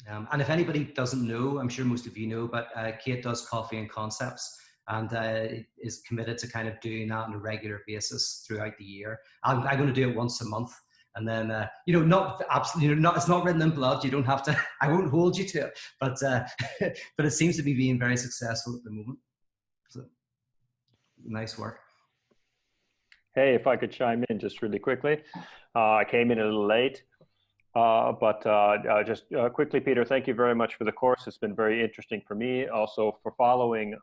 And if anybody doesn't know, I'm sure most of you know, but Kate does Coffee and Concepts, and is committed to kind of doing that on a regular basis throughout the year. I'm going to do it once a month, and then not absolutely, it's not written in blood. You don't have to. I won't hold you to it, but but it seems to be being very successful at the moment. So nice work. Hey, if I could chime in just really quickly. I came in a little late. Just quickly, Peter, thank you very much for the course. It's been very interesting for me. Also for following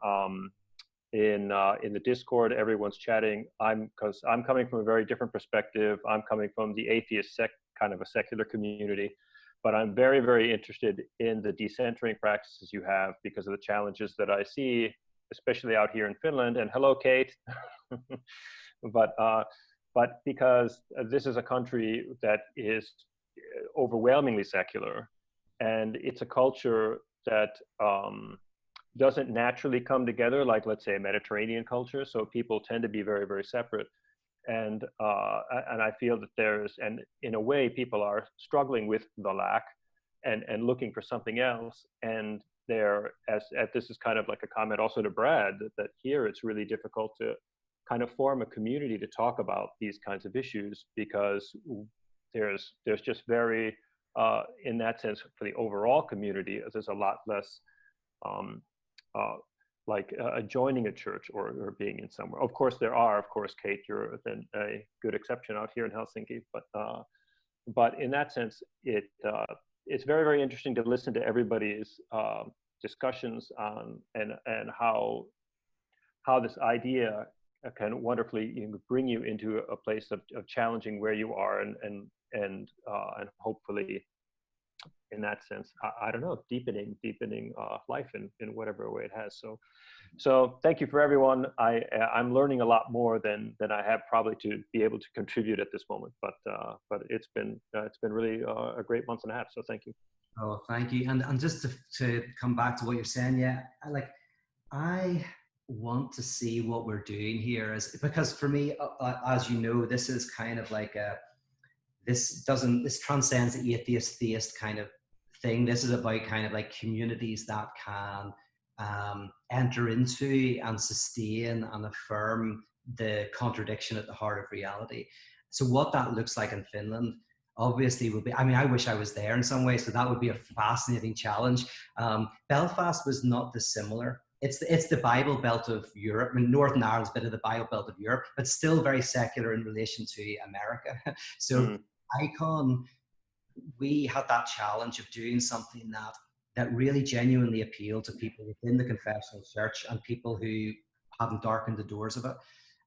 in the Discord, everyone's chatting. Because I'm coming from a very different perspective. I'm coming from the atheist kind of a secular community, but I'm very, very interested in the decentering practices you have because of the challenges that I see, especially out here in Finland. And hello, Kate. But because this is a country that is overwhelmingly secular, and it's a culture that doesn't naturally come together like, let's say, a Mediterranean culture. So people tend to be very, very separate. And I feel that and in a way, people are struggling with the lack and looking for something else. And as this is kind of like a comment also to Brad, that here it's really difficult to kind of form a community to talk about these kinds of issues, because there's just very, in that sense, for the overall community, there's a lot less joining a church or being in somewhere. Of course, there are, of course, Kate, you're then a good exception out here in Helsinki, but in that sense, it's very, very interesting to listen to everybody's discussions on and how this idea can wonderfully bring you into a place of challenging where you are and hopefully, in that sense, I don't know, deepening life in whatever way it has. So thank you for everyone. I'm learning a lot more than I have probably to be able to contribute at this moment. But it's been really a great month and a half. So thank you. Oh, thank you. And just to come back to what you're saying, yeah, I want to see what we're doing here, because for me, as you know, this is kind of like this transcends the atheist theist kind of thing. This is about kind of like communities that can enter into and sustain and affirm the contradiction at the heart of reality. So what that looks like in Finland obviously will be, I mean, I wish I was there in some ways, so that would be a fascinating challenge. Belfast was not dissimilar. It's the Bible Belt of Europe. I mean, Northern Ireland's a bit of the Bible Belt of Europe, but still very secular in relation to America. So Icon, we had that challenge of doing something that really genuinely appealed to people within the confessional church and people who hadn't darkened the doors of it.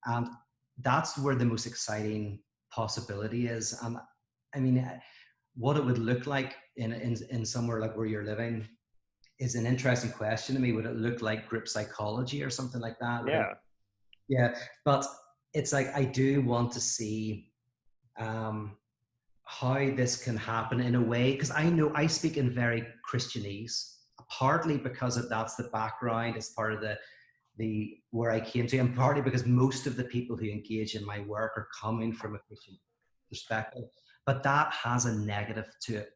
And that's where the most exciting possibility is. I mean, what it would look like in somewhere like where you're living is an interesting question to me. Would it look like group psychology or something like that? Yeah. Yeah. But it's like, I do want to see how this can happen in a way, because I know I speak in very Christianese, partly because that's the background, it's part of the where I came to, and partly because most of the people who engage in my work are coming from a Christian perspective. But that has a negative to it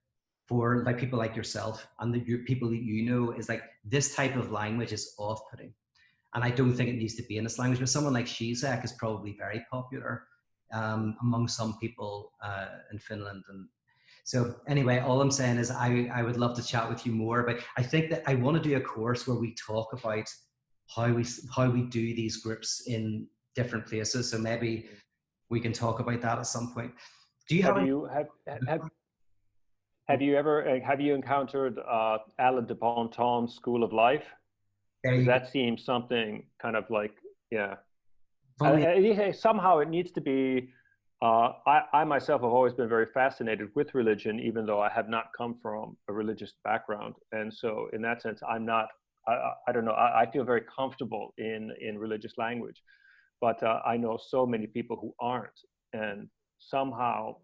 for like people like yourself and the people that you know, is like this type of language is off-putting. And I don't think it needs to be in this language, but someone like Zizek is probably very popular among some people in Finland. And so anyway, all I'm saying is I would love to chat with you more, but I think that I want to do a course where we talk about how we do these groups in different places. So maybe we can talk about that at some point. Do you have you encountered Alain de Botton's School of Life? That seems something kind of like, yeah. Somehow it needs to be, I myself have always been very fascinated with religion, even though I have not come from a religious background. And so in that sense, I'm not, I don't know, I feel very comfortable in religious language, but I know so many people who aren't. And somehow,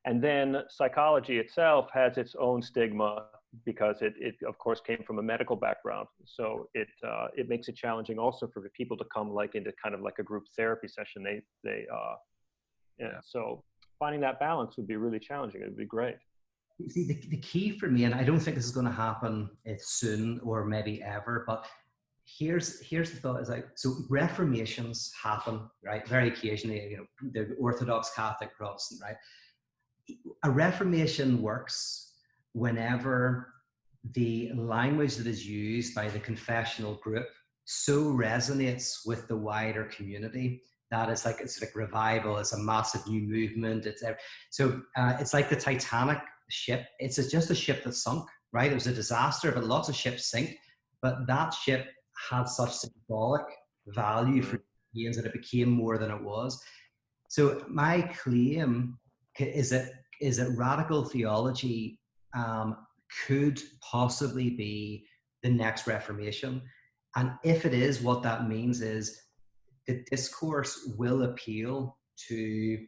and then psychology itself has its own stigma because it of course came from a medical background. So it makes it challenging also for people to come like into kind of like a group therapy session. So finding that balance would be really challenging. It would be great. See, the key for me, and I don't think this is going to happen soon or maybe ever, but here's the thought, is like, so reformations happen, right? Very occasionally, you know, the Orthodox, Catholic, Protestant, right? A reformation works whenever the language that is used by the confessional group so resonates with the wider community that it's like revival, it's a massive new movement. It's like the Titanic ship. It's just a ship that sunk, right? It was a disaster, but lots of ships sink. But that ship had such symbolic value for Europeans that it became more than it was. So my claim is that radical theology could possibly be the next Reformation. And if it is, what that means is the discourse will appeal to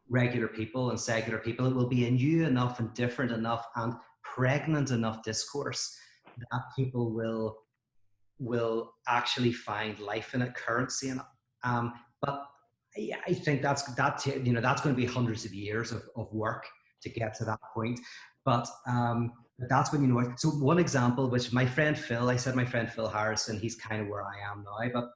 regular people and secular people. It will be a new enough and different enough and pregnant enough discourse that people will actually find life in it, currency in it. But I think that's going to be hundreds of years of work to get to that point. But That's when you know it. So one example, which my friend Phil, I said my friend Phil Harrison, he's kind of where I am now, but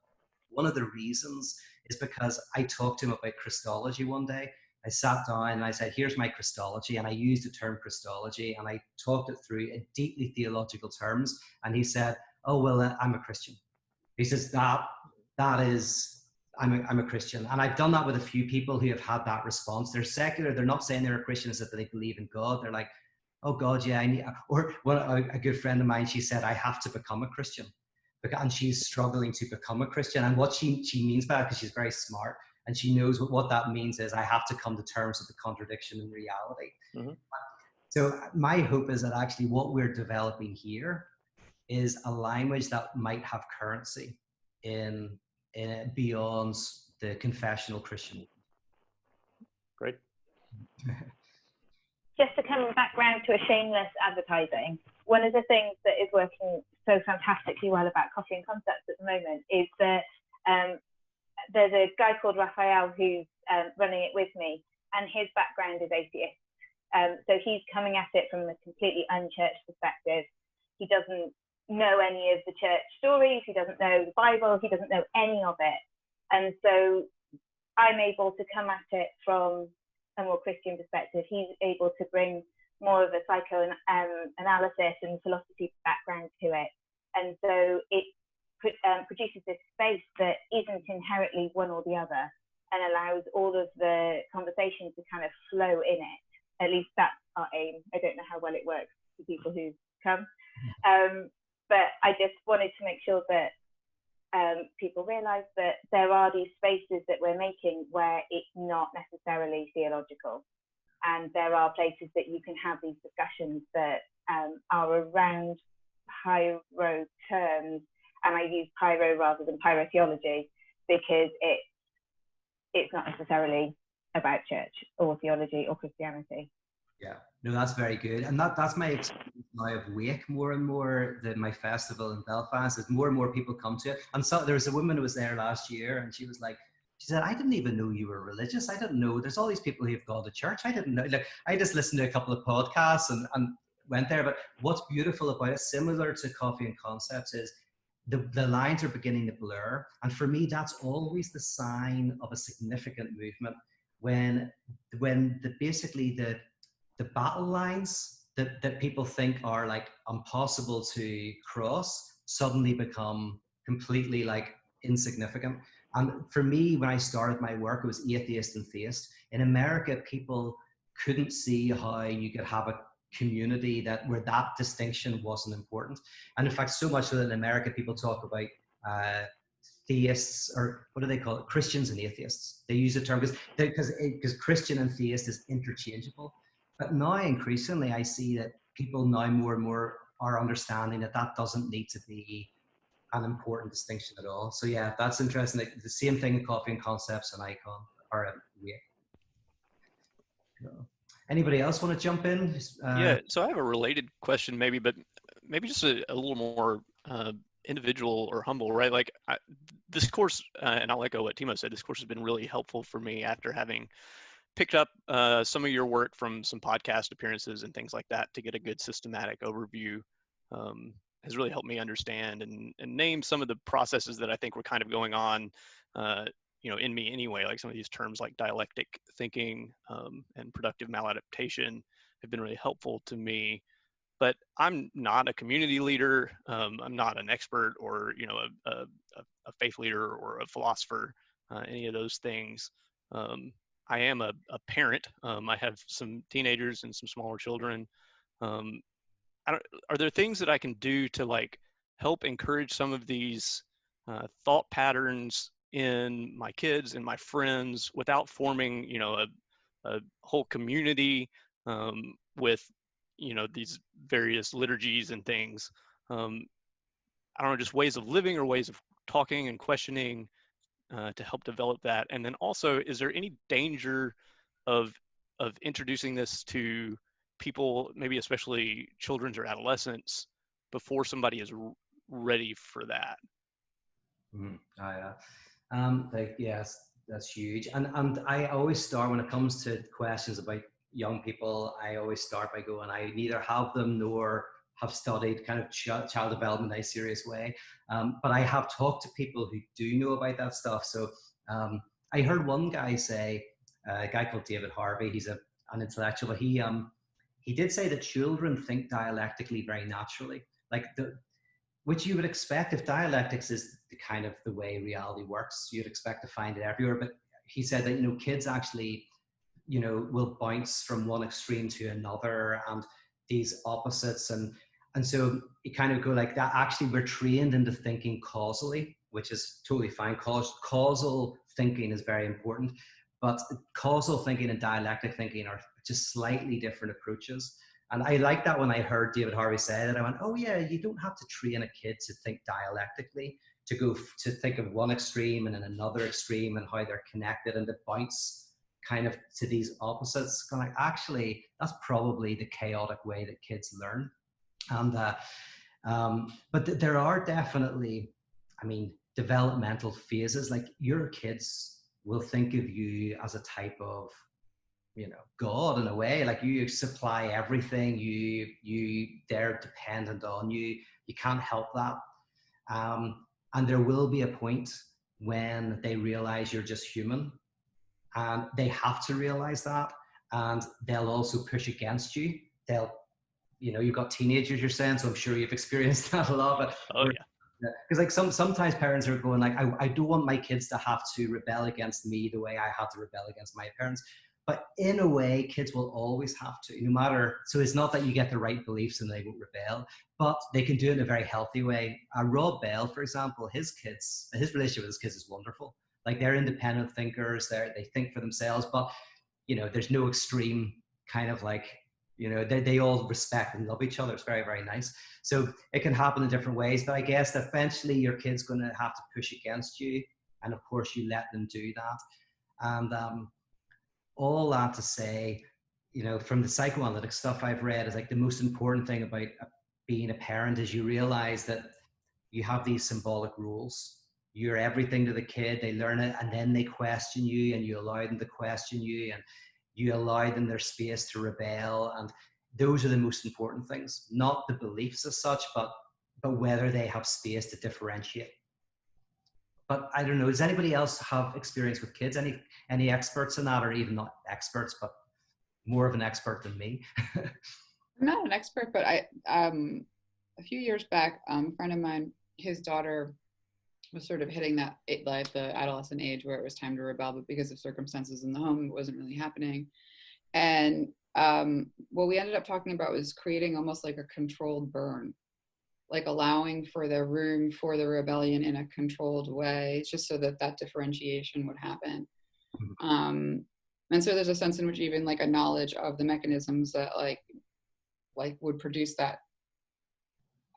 one of the reasons is because I talked to him about Christology one day. I sat down and I said, here's my Christology. And I used the term Christology and I talked it through in deeply theological terms. And he said, oh, well, I'm a Christian. He says, that is, I'm a Christian. And I've done that with a few people who have had that response. They're secular. They're not saying they're a Christian as if they believe in God. They're like, oh God, yeah, I need, or well, a good friend of mine, she said, I have to become a Christian. And she's struggling to become a Christian. And what she means by it, because she's very smart, and she knows what that means is I have to come to terms with the contradiction in reality. Mm-hmm. So my hope is that actually what we're developing here is a language that might have currency in beyond the confessional Christian. Great. Just to come back round to a shameless advertising, one of the things that is working so fantastically well about Coffee and Concepts at the moment is that there's a guy called Raphael who's running it with me, and his background is atheist. So he's coming at it from a completely unchurched perspective. He doesn't know any of the church stories, he doesn't know the Bible, he doesn't know any of it. And so I'm able to come at it from a more Christian perspective. He's able to bring more of a psychoanalysis and philosophy background to it. And so it produces this space that isn't inherently one or the other, and allows all of the conversation to kind of flow in it. At least that's our aim. I don't know how well it works for people who come. But I just wanted to make sure that people realize that there are these spaces that we're making where it's not necessarily theological. And there are places that you can have these discussions that are around pyro terms. And I use pyro rather than pyrotheology because it's not necessarily about church or theology or Christianity. Yeah, no, that's very good. And that's my experience now of Wake more and more, my festival in Belfast, is more and more people come to it. And so there was a woman who was there last year, and she said, I didn't even know you were religious. I didn't know there's all these people who have gone to church. I didn't know. Like, I just listened to a couple of podcasts and went there. But what's beautiful about it, similar to Coffee and Concepts, is the lines are beginning to blur. And for me, that's always the sign of a significant movement when basically the battle lines that people think are like impossible to cross suddenly become completely like insignificant. And for me, when I started my work, it was atheist and theist. In America, people couldn't see how you could have a community where that distinction wasn't important. And in fact, so much so that in America, people talk about theists, or what do they call it? Christians and atheists. They use the term because Christian and theist is interchangeable. But now increasingly, I see that people now more and more are understanding that doesn't need to be an important distinction at all. So yeah, that's interesting. Like, the same thing in Coffee and Concepts and Icon are a way. Anybody else want to jump in? Yeah, so I have a related question maybe, but maybe just a little more individual or humble, right? Like this course, and I'll echo what Timo said, this course has been really helpful for me after having picked up some of your work from some podcast appearances and things like that to get a good systematic overview. Has really helped me understand and name some of the processes that I think were kind of going on, in me anyway. Like some of these terms like dialectic thinking and productive maladaptation have been really helpful to me. But I'm not a community leader. I'm not an expert or a faith leader or a philosopher, any of those things. I am a parent. I have some teenagers and some smaller children. Are there things that I can do to like help encourage some of these thought patterns in my kids and my friends without forming, a whole community with, these various liturgies and things? I don't know, just ways of living or ways of talking and questioning to help develop that. And then also, is there any danger of introducing this to people, maybe especially children or adolescents, before somebody is ready for that? Yes, that's huge. And I always start when it comes to questions about young people, I always start by going, I neither have them nor have studied kind of child development in a serious way. But I have talked to people who do know about that stuff. So I heard one guy say, a guy called David Harvey, he's an intellectual, but he did say that children think dialectically very naturally, like which you would expect if dialectics is the kind of the way reality works. You'd expect to find it everywhere. But he said that, you know, kids actually, you know, will bounce from one extreme to another, and these opposites, and so you kind of go like that. Actually, we're trained into thinking causally, which is totally fine. Causal thinking is very important, but causal thinking and dialectic thinking are just slightly different approaches. And I like that when I heard David Harvey say that, I went, oh yeah, you don't have to train a kid to think dialectically, to go to think of one extreme and then another extreme and how they're connected, and to bounce kind of to these opposites. Kind of like, actually, that's probably the chaotic way that kids learn. And but there are definitely, I mean, developmental phases. Like your kids will think of you as a type of, you know, God in a way. Like you supply everything. They're dependent on you. You can't help that. And there will be a point when they realize you're just human, and they have to realize that, and they'll also push against you. They'll, you know, you've got teenagers, you're saying, so I'm sure you've experienced that a lot. But Oh yeah. Because like sometimes parents are going like, I don't want my kids to have to rebel against me the way I had to rebel against my parents. But in a way, kids will always have to, no matter. So it's not that you get the right beliefs and they won't rebel, but they can do it in a very healthy way. Rob Bell, for example, his relationship with his kids is wonderful. Like they're independent thinkers, they think for themselves, but you know, there's no extreme kind of like, you know, they all respect and love each other. It's very, very nice. So it can happen in different ways, but I guess that eventually your kid's going to have to push against you. And of course you let them do that. And all that to say, you know, from the psychoanalytic stuff I've read, is like the most important thing about being a parent is you realize that you have these symbolic rules. You're everything to the kid, they learn it, and then they question you, and you allow them to question you, and you allow them their space to rebel. And those are the most important things, not the beliefs as such, but whether they have space to differentiate. But I don't know, does anybody else have experience with kids? Any experts in that, or even not experts, but more of an expert than me? I'm not an expert, but a few years back, a friend of mine, his daughter was sort of hitting that like the adolescent age where it was time to rebel, but because of circumstances in the home, it wasn't really happening. And what we ended up talking about was creating almost like a controlled burn, like allowing for the room for the rebellion in a controlled way, just so that that differentiation would happen. And so there's a sense in which even like a knowledge of the mechanisms that like would produce that.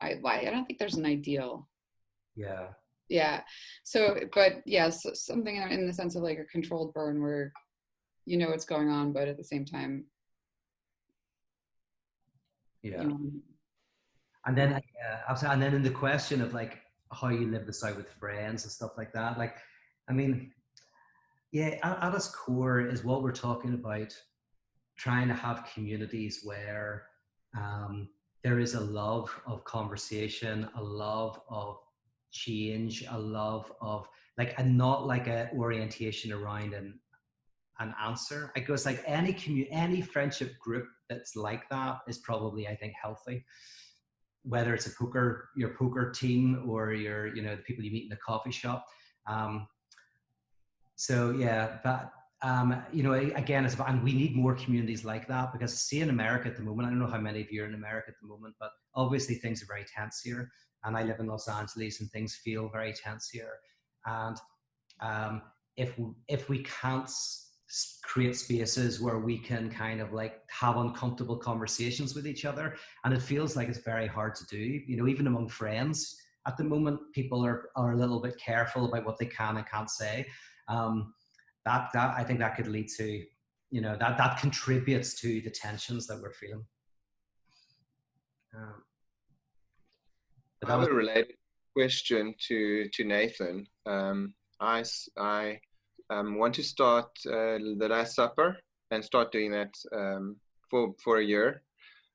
I don't think there's an ideal. Yeah. Yeah. So, but yes, yeah, so something in the sense of like a controlled burn where you know what's going on, but at the same time. Yeah. And then, and then in the question of like how you live this out with friends and stuff like that, like, I mean, yeah, at its core is what we're talking about, trying to have communities where there is a love of conversation, a love of change, a love of like, and not like a orientation around an answer. I guess like any friendship group that's like that is probably, I think, healthy. Whether it's your poker team or your, you know, the people you meet in the coffee shop. So yeah, but you know, again, it's about, and we need more communities like that, because see, in America at the moment, I don't know how many of you are in America at the moment, but obviously things are very tense here, and I live in Los Angeles and things feel very tense here. And if we can't create spaces where we can kind of like have uncomfortable conversations with each other, and it feels like it's very hard to do, you know, even among friends at the moment, people are a little bit careful about what they can and can't say. That I think that could lead to, you know, that contributes to the tensions that we're feeling. I have a related question to Nathan. I want to start the Last Supper, and start doing that for a year.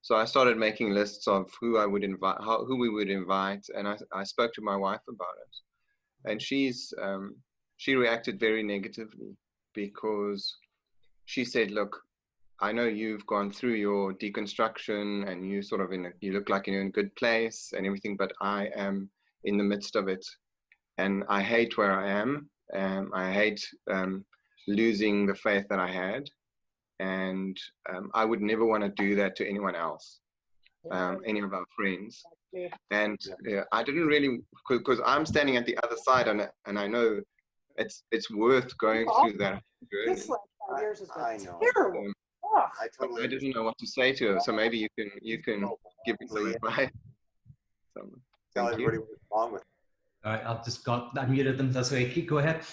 So I started making lists of who I would invite, who we would invite, and I spoke to my wife about it, and she reacted very negatively because she said, "Look, I know you've gone through your deconstruction, and you sort of you look like you're in a good place and everything, but I am in the midst of it, and I hate where I am. I hate losing the faith that I had, and I would never want to do that to anyone else, any of our friends." And I didn't really, because I'm standing at the other side, and I know it's worth going through that journey. I know. I didn't know what to say to her, so maybe you can give me some advice. Tell everybody what's wrong with it. All right, I muted them. That's okay. Go ahead.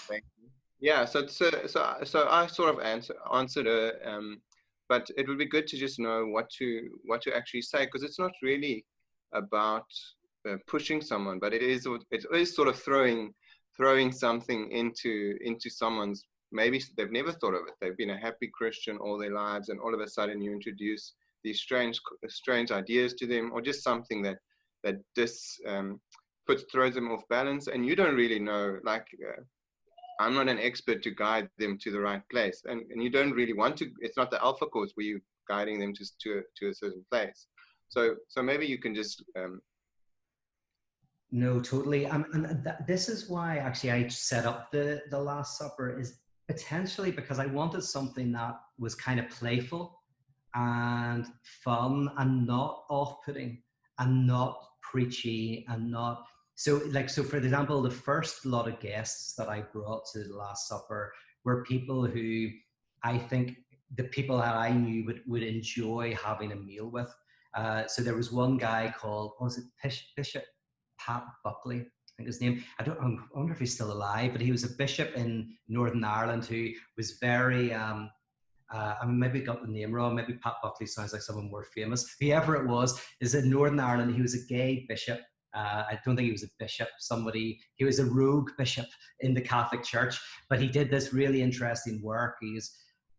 Yeah, so I sort of answered her, but it would be good to just know what to actually say, because it's not really about pushing someone, but it is sort of throwing something into someone's, maybe they've never thought of it. They've been a happy Christian all their lives, and all of a sudden you introduce these strange ideas to them, or just something that throws them off balance, and you don't really know. Like, I'm not an expert to guide them to the right place, and you don't really want to. It's not the Alpha course where you're guiding them to a certain place. So maybe you can just. No, totally. This is why actually I set up the Last Supper, is potentially because I wanted something that was kind of playful and fun and not off-putting and not preachy and not so for example, the first lot of guests that I brought to the Last Supper were people who I think the people that I knew would enjoy having a meal with. So there was one guy called, what was it, Bishop Pat Buckley, I think his name. I wonder if he's still alive, but he was a bishop in Northern Ireland who was very, I mean, maybe got the name wrong. Maybe Pat Buckley sounds like someone more famous. Whoever it was is in Northern Ireland. He was a gay bishop. I don't think he was a bishop. He was a rogue bishop in the Catholic Church, but he did this really interesting work.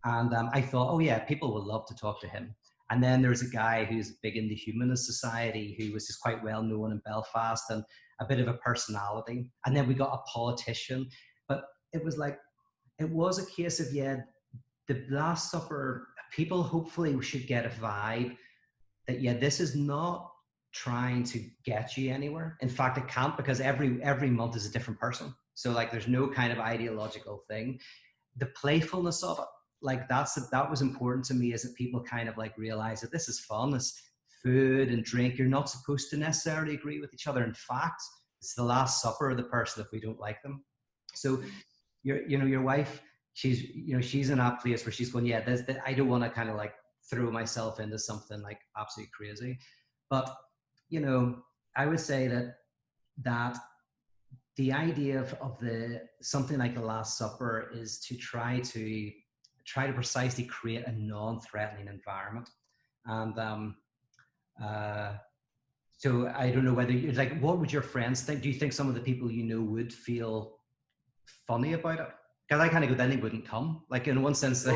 I thought, oh yeah, people will love to talk to him. And then there's a guy who's big in the Humanist Society who was just quite well known in Belfast and a bit of a personality. And then we got a politician. But it was a case of, the Last Supper, people hopefully should get a vibe that, this is not trying to get you anywhere. In fact, it can't, because every month is a different person. So there's no kind of ideological thing. The playfulness of it, that was important to me, is that people kind of realize that this is fun, this food and drink. You're not supposed to necessarily agree with each other. In fact, it's the Last Supper of the person if we don't like them. So your wife, she's in that place where she's going, I don't want to kind of throw myself into something absolutely crazy. But I would say that the idea of something like the Last Supper is to try to precisely create a non-threatening environment. And so I don't know whether what would your friends think? Do you think some of the people would feel funny about it? Because I kind of go, then they wouldn't come. In one sense,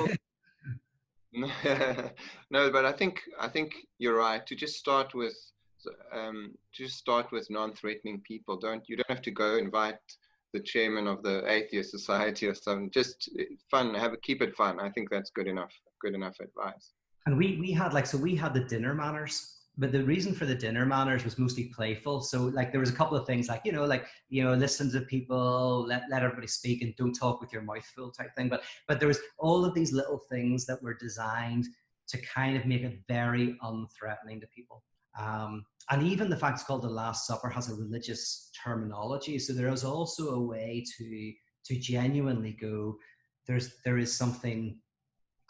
No, but I think you're right to just start with non-threatening people. You don't have to go invite the chairman of the Atheist Society or something. Just fun. Keep it fun. I think that's good enough advice. And we had we had the dinner manners. But the reason for the dinner manners was mostly playful. So there was a couple of things listen to people, let everybody speak, and don't talk with your mouth full type thing. But there was all of these little things that were designed to kind of make it very unthreatening to people. And even the fact it's called the Last Supper has a religious terminology. So there is also a way to genuinely go, there is something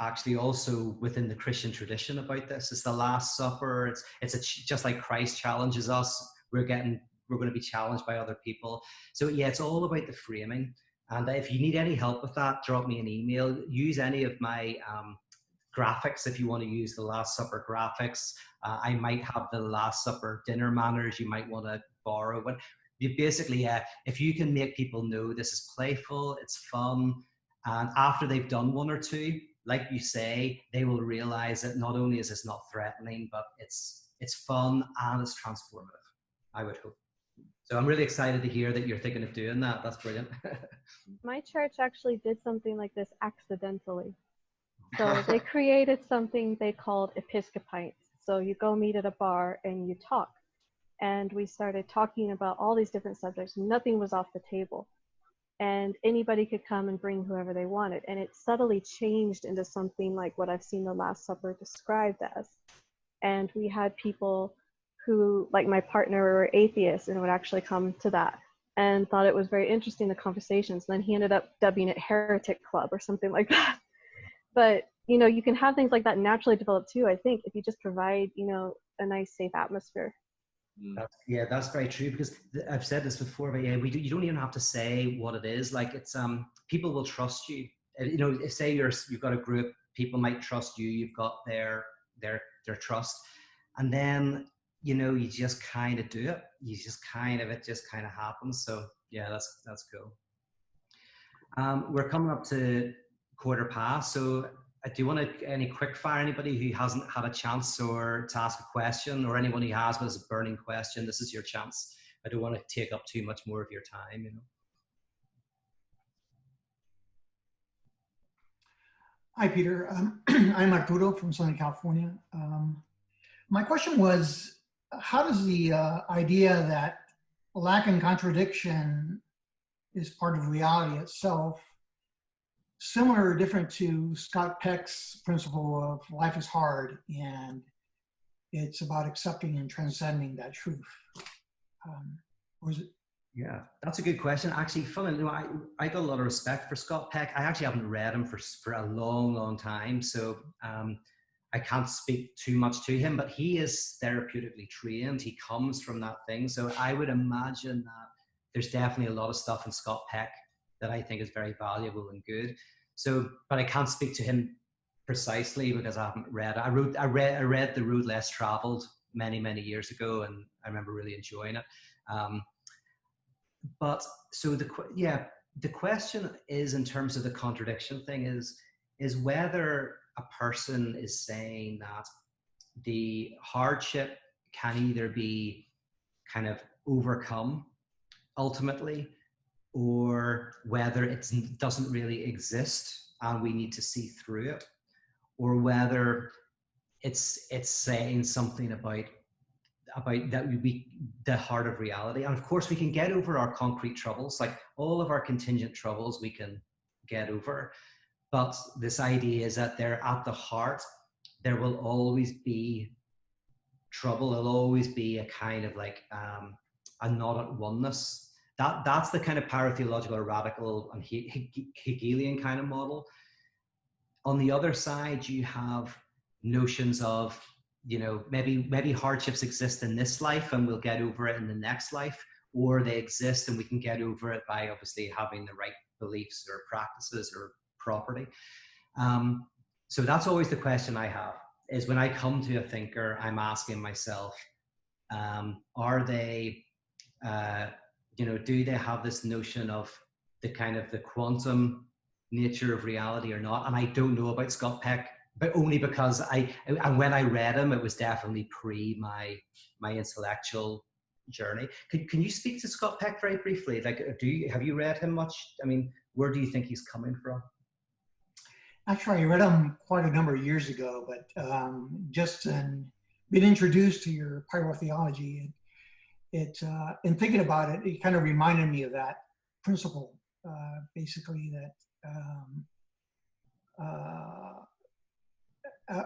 actually also within the Christian tradition about this. It's the Last Supper. Just like Christ challenges us, we're going to be challenged by other people. So it's all about the framing. And if you need any help with that, drop me an email. Use any of my graphics if you want to use the Last Supper graphics. I might have the Last Supper dinner manners you might want to borrow. But you basically, if you can make people know this is playful, it's fun, and after they've done one or two, like you say, they will realize that not only is this not threatening, but it's fun and it's transformative, I would hope. So I'm really excited to hear that you're thinking of doing that. That's brilliant. My church actually did something like this accidentally. So they created something they called Episcopites. So you go meet at a bar and you talk. And we started talking about all these different subjects. Nothing was off the table. And anybody could come and bring whoever they wanted. And it subtly changed into something like what I've seen the Last Supper described as. And we had people who, like my partner, were atheists and would actually come to that and thought it was very interesting, the conversations. And then he ended up dubbing it Heretic Club or something like that. But, you know, you can have things like that naturally develop too, I think, if you just provide, you know, a nice, safe atmosphere. That's very true, because I've said this before, but yeah, you don't even have to say what it is. Like, it's people will trust you. You know, if say you've got a group, people might trust you. You've got their trust, and then, you know, you just kind of do it. It just kind of happens. So yeah, that's cool. We're coming up to 1:15, so do you want to, any quick fire, anybody who hasn't had a chance or to ask a question, or anyone who has but has a burning question? This is your chance. I don't want to take up too much more of your time, you know. Hi, Peter. I'm Arturo from Southern California. My question was, how does the idea that lack and contradiction is part of reality itself, similar or different to Scott Peck's principle of life is hard and it's about accepting and transcending that truth? Or is it? Yeah, that's a good question. Actually, funnily, you know, I got a lot of respect for Scott Peck. I actually haven't read him for a long time, so I can't speak too much to him, but he is therapeutically trained. He comes from that thing. So I would imagine that there's definitely a lot of stuff in Scott Peck that I think is very valuable and good. So, but I can't speak to him precisely because I haven't read it. I read The Road Less Traveled many years ago, and I remember really enjoying it. But so the question is, in terms of the contradiction thing, is whether a person is saying that the hardship can either be kind of overcome ultimately, or whether it doesn't really exist and we need to see through it, or whether it's saying something about that would be the heart of reality. And of course, we can get over our concrete troubles, like all of our contingent troubles we can get over. But this idea is that they're at the heart. There will always be trouble. There'll always be a kind of like a not at oneness. That's the kind of paratheological or radical and Hegelian kind of model. On the other side, you have notions of, you know, maybe hardships exist in this life and we'll get over it in the next life, or they exist and we can get over it by obviously having the right beliefs or practices or property. So that's always the question I have, is when I come to a thinker, I'm asking myself, are they, you know, do they have this notion of the kind of the quantum nature of reality or not? And I don't know about Scott Peck, but only because and when I read him, it was definitely pre my intellectual journey. Can you speak to Scott Peck very briefly? Like, have you read him much? I mean, where do you think he's coming from? Actually, I read him quite a number of years ago, but just been introduced to your pyro theology, it in thinking about it, it kind of reminded me of that principle, basically that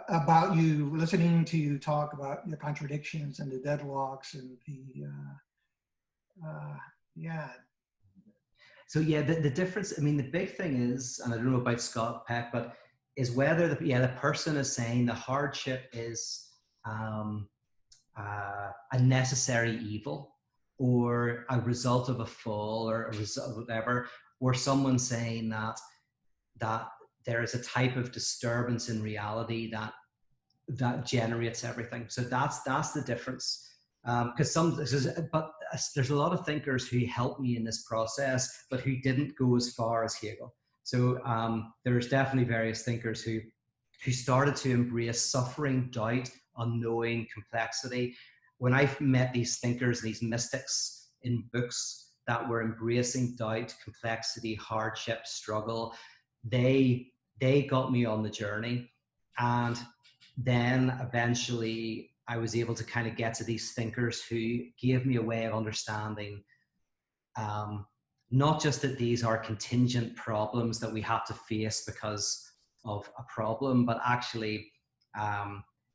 about you listening to you talk about the contradictions and the deadlocks and the So yeah, the difference, I mean, the big thing is, and I don't know about Scott Peck, but is whether the person is saying the hardship is a necessary evil or a result of a fall or a result of whatever, or someone saying that there is a type of disturbance in reality that generates everything. So that's the difference. But there's a lot of thinkers who helped me in this process, but who didn't go as far as Hegel. So there's definitely various thinkers who started to embrace suffering, doubt, unknowing, complexity. When I've met these thinkers, these mystics in books that were embracing doubt, complexity, hardship, struggle, they got me on the journey. And then eventually I was able to kind of get to these thinkers who gave me a way of understanding not just that these are contingent problems that we have to face because of a problem, but actually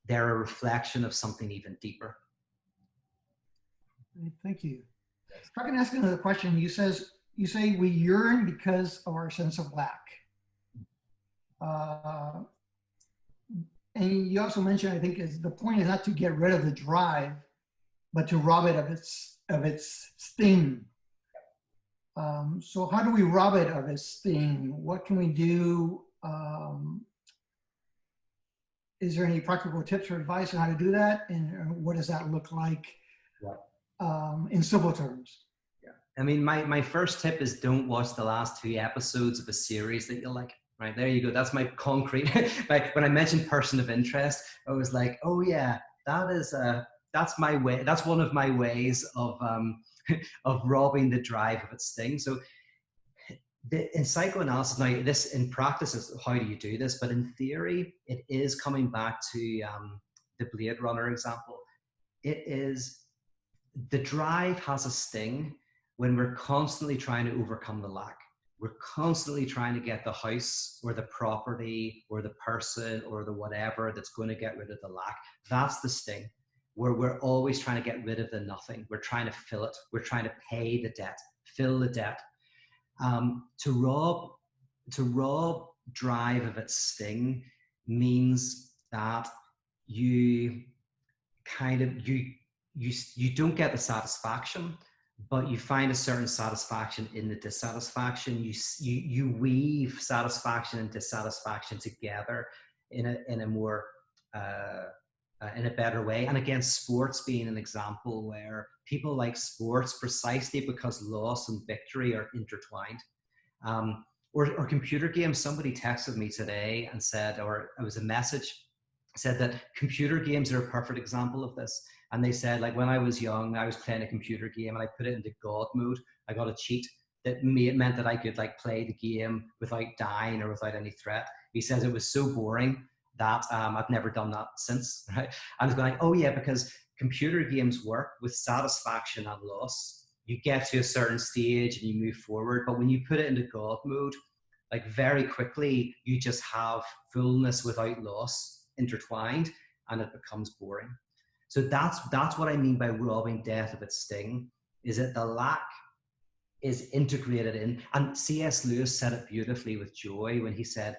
they're a reflection of something even deeper. Thank you. If I can ask another question, you say we yearn because of our sense of lack. And you also mentioned, I think, is the point is not to get rid of the drive, but to rob it of its sting. So how do we rob it of its sting? What can we do? Is there any practical tips or advice on how to do that? And what does that look like in simple terms? Yeah. I mean, my first tip is don't watch the last 2 episodes of a series that you like. Right, there you go. That's my concrete. Like when I mentioned person of interest, I was like, oh yeah, that's my way. That's one of my ways of of robbing the drive of its sting. So in psychoanalysis, now this in practice is how do you do this? But in theory, it is coming back to the Blade Runner example. It is the drive has a sting when we're constantly trying to overcome the lack. We're constantly trying to get the house or the property or the person or the whatever that's going to get rid of the lack. That's the sting, where we're always trying to get rid of the nothing. We're trying to fill it. We're trying to pay the debt, fill the debt. To rob drive of its sting means that you kind of, you don't get the satisfaction, but you find a certain satisfaction in the dissatisfaction. You weave satisfaction and dissatisfaction together in a more in a better way. And again, sports being an example where people like sports precisely because loss and victory are intertwined. Or computer games. Somebody texted me today and said, or it was a message, said that computer games are a perfect example of this. And they said, like, when I was young, I was playing a computer game and I put it into God mode. I got a cheat that meant that I could like play the game without dying or without any threat. He says it was so boring that I've never done that since. Right? I was going, oh yeah, because computer games work with satisfaction and loss. You get to a certain stage and you move forward. But when you put it into God mode, like very quickly, you just have fullness without loss intertwined and it becomes boring. So that's what I mean by robbing death of its sting, is that the lack is integrated in. And C.S. Lewis said it beautifully with joy when he said,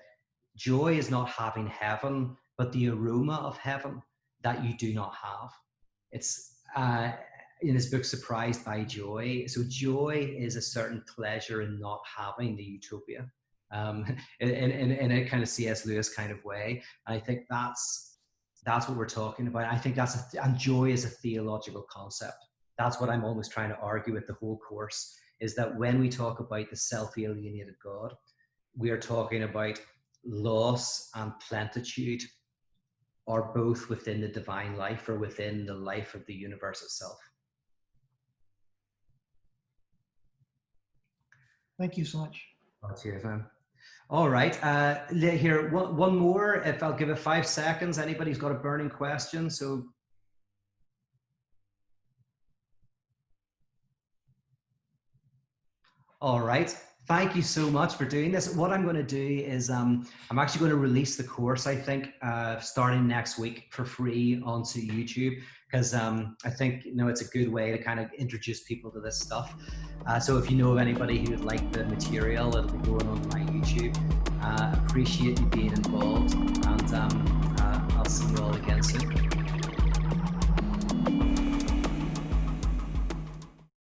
joy is not having heaven, but the aroma of heaven that you do not have. It's in his book, Surprised by Joy. So joy is a certain pleasure in not having the utopia in a kind of C.S. Lewis kind of way. And I think that's what we're talking about. I think and joy is a theological concept. That's what I'm always trying to argue with the whole course, is that when we talk about the self-alienated God, we are talking about loss and plenitude are both within the divine life or within the life of the universe itself. Thank you so much. Cheers, man. All right, here, one more, if I'll give it 5 seconds. Anybody's got a burning question, so. All right, thank you so much for doing this. What I'm going to do is I'm actually going to release the course, I think, starting next week for free onto YouTube, because I think, it's a good way to kind of introduce people to this stuff. So if you know of anybody who would like the material, it'll be going on my YouTube. Appreciate you being involved, and